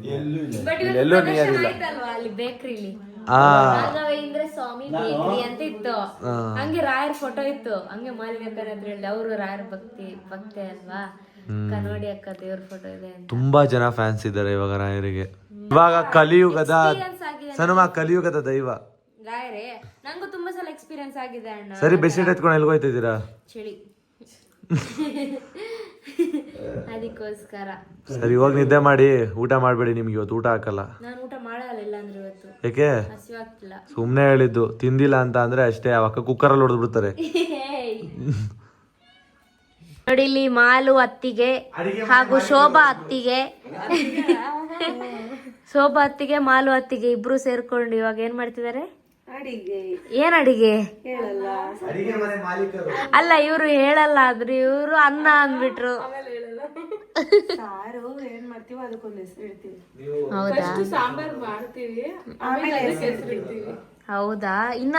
ಬಟ್ ಇಲ್ಲೆಲ್ಲೂ ನಿಯರಿಲ್ಲ. ಆಯ್ತಲ್ವಾ ಅಲ್ಲಿ ಬೇಕ್ರಿಲಿ ಆ ರಾಘವೇಂದ್ರ ಸ್ವಾಮಿ ಬೇಕ್ರಿ ಅಂತ ಇತ್ತು. ಹಂಗೆ ರಾಯರ್ ಫೋಟೋ ಇತ್ತು. ಹಂಗೆ ಮಾಲಿಕರ ಹತ್ರ ಹೇಳಿದೆ, ಅವರು ರಾಯರ್ ಭಕ್ತಿ ಅಲ್ವಾ ಅಕ್ಕ, ನೋಡಿ ಅಕ್ಕ ದೇವ್ರ ಫೋಟೋ ಇದೆ ಅಂತ. ತುಂಬಾ ಜನ ಫ್ಯಾನ್ಸ್ ಇದ್ದಾರೆ ಇವಾಗ ರಾಯರಿಗೆ. ಇವಾಗ ಕಲಿಯುಗದ ಕಲಿಯುಗದ ದೈವ ರಾಯರೇ. ನಂಗೂ ತುಂಬಾ ಸಲ ಎಕ್ಸ್ಪೀರಿಯನ್ಸ್ ಆಗಿದೆ ಅಣ್ಣ. ಸರಿ ಬೆಡ್ಶೀಟ್ ಎತ್ಕೊಂಡು ಎಲ್ಗೋಯ್ತಿದ್ದೀರಾ? ಚಳಿ ಅದಕ್ಕೋಸ್ಕರ ಸರಿ ಹೋಗಿ ನಿದ್ದೆ ಮಾಡಿ, ಊಟ ಮಾಡ್ಬೇಡಿ, ನಿಮ್ಗೆ ಇವತ್ತು ಊಟ ಹಾಕಲ್ಲ. ನಾನು ಊಟ ಮಾಡಲ್ಲ ಇಲ್ಲ ಅಂದ್ರೆ ಇವತ್ತು ಯಾಕೆ? ಹಸಿವಾಗ್ತಿಲ್ಲ. ಸುಮ್ನೆ ಹೇಳಿದ್ದು, ತಿಂದಿಲ್ಲ ಅಂತ ಅಂದ್ರೆ ಅಷ್ಟೇ, ಅವಕ್ಕ ಕುಕ್ಕರಲ್ಲಿ ಹೊಡೆದು ಬಿಡ್ತಾರೆ. ನೋಡಿ ಇಲ್ಲಿ ಮಾಲು ಅತ್ತಿಗೆ ಹಾಗೂ ಶೋಭಾ ಅತ್ತಿಗೆ ಮಾಲು ಅತ್ತಿಗೆ ಇಬ್ರು ಸೇರ್ಕೊಂಡು ಇವಾಗ ಏನ್ ಮಾಡ್ತಿದ್ದಾರೆ? ಏನ್ ಅಡಿಗೆ? ಅಲ್ಲ, ಇವ್ರು ಹೇಳಲ್ಲ ಆದ್ರೆ ಇವ್ರು ಅನ್ನ ಅಂದ್ಬಿಟ್ರು. ಸಾರು ಏನ್ ಮಾಡ್ತೀವೋ ಅದಕ್ಕೊಂದು ಹೆಸರು ಹೇಳ್ತೀವಿ. ಹೌದಾ? ಸಾಂಬಾರ್ ಮಾಡ್ತೀವಿ, ಆಮೇಲೆ ಅದಕ್ಕೆ ಹೆಸರು ಇಡ್ತೀವಿ. ಹೌದಾ? ಇನ್ನ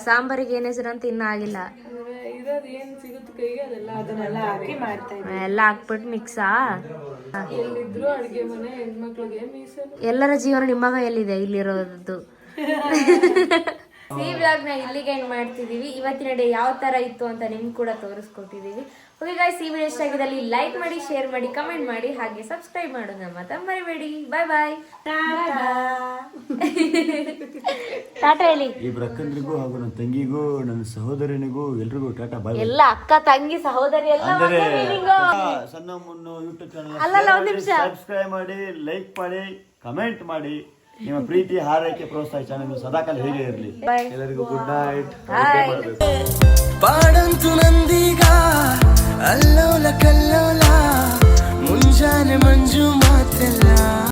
ಸಾಂಬಾರಿಗೆ ಏನ್ ಹೆಸರು ಅಂತ ಇನ್ನ ಆಗಿಲ್ಲ. ಇರೋದು ಏನ್ ಸಿಗುತ್ತೆ ಕೈಗೆ ಅದನ್ನೆಲ್ಲ ಹಾಕಿ ಮಾಡ್ತಾ ಇದ್ದೀವಿ. ಎಲ್ಲ ಹಾಕ್ಬಿಟ್ಟು ಮಿಕ್ಸಾ? ಎಲ್ಲಿದ್ರು ಅಡ್ಗೆ ಮನೆ ಹೆಣ್ಮಕ್ಳಿಗೆ ಮೀಸಲು. ಎಲ್ಲರ ಜೀವನ ನಿಮ್ಮ ಎಲ್ಲಿದೆ ಇಲ್ಲಿರೋದು. ಈ ವ್ಲಾಗ್ನ ಇಲ್ಲಿಗೆ ಎಂಡ್ ಮಾಡ್ತಿದೀವಿ. ಇವತ್ತಿನ ಡೇ ಯಾವ ತರ ಇತ್ತು ಅಂತ ನಿಮ್ಗೆ ಕೂಡ ತೋರಿಸ್ಕೊಟ್ಟಿದೀವಿ. ಓಕೆ ಗಾಯ್ಸ್, ಈ ವಿಡಿಯೋ ಇಷ್ಟ ಆಗಿದ್ದಲ್ಲಿ ಲೈಕ್ ಮಾಡಿ, ಶೇರ್ ಮಾಡಿ, ಕಮೆಂಟ್ ಮಾಡಿ, ಹಾಗೆ ಸಬ್ಸ್ಕ್ರೈಬ್ ಮಾಡೋದನ್ನ ಮಾತ್ರ ಮರಿಬೇಡಿ. ಬಾಯ್ ಬಾಯ್, ಟಾಟಾ ಹೇಳಿ. ಈ ಅಕ್ಕಂದ್ರಿಗೂ ಹಾಗೂ ನನ್ನ ತಂಗಿಗೂ ನನ್ನ ಸಹೋದರನಿಗೂ ಎಲ್ರಿಗೂ ಟಾಟಾ ಬಾಯ್. ಎಲ್ಲ ಅಕ್ಕ ತಂಗಿ ಸಹೋದರಿ ಎಲ್ಲ ಸಣ್ಣ ಮುನ್ನು ಯೂಟ್ಯೂಬ್ ಅಲ್ಲಲ್ಲ, ಒಂದ್ ನಿಮಿಷ. ಚಾನಲ್ ಸಬ್ಸ್ಕ್ರೈಬ್ ಮಾಡಿ, ಲೈಕ್ ಮಾಡಿ, ಕಮೆಂಟ್ ಮಾಡಿ. ನಿಮ್ಮ ಪ್ರೀತಿ ಹಾರೈಕೆ ಪ್ರೋತ್ಸಾಹ ಚಾನಲ್ ಸದಾಕಾಲ ಹೇಗೆ ಇರಲಿ. ಎಲ್ಲರಿಗೂ ಗುಡ್ ನೈಟ್. ಪಾಡಂತು ನಂದೀಗ ಅಲ್ಲೋಲ ಕಲ್ಲೋಲ ಮುಂಜಾನೆ ಮಂಜು ಮಾತೆಲ್ಲ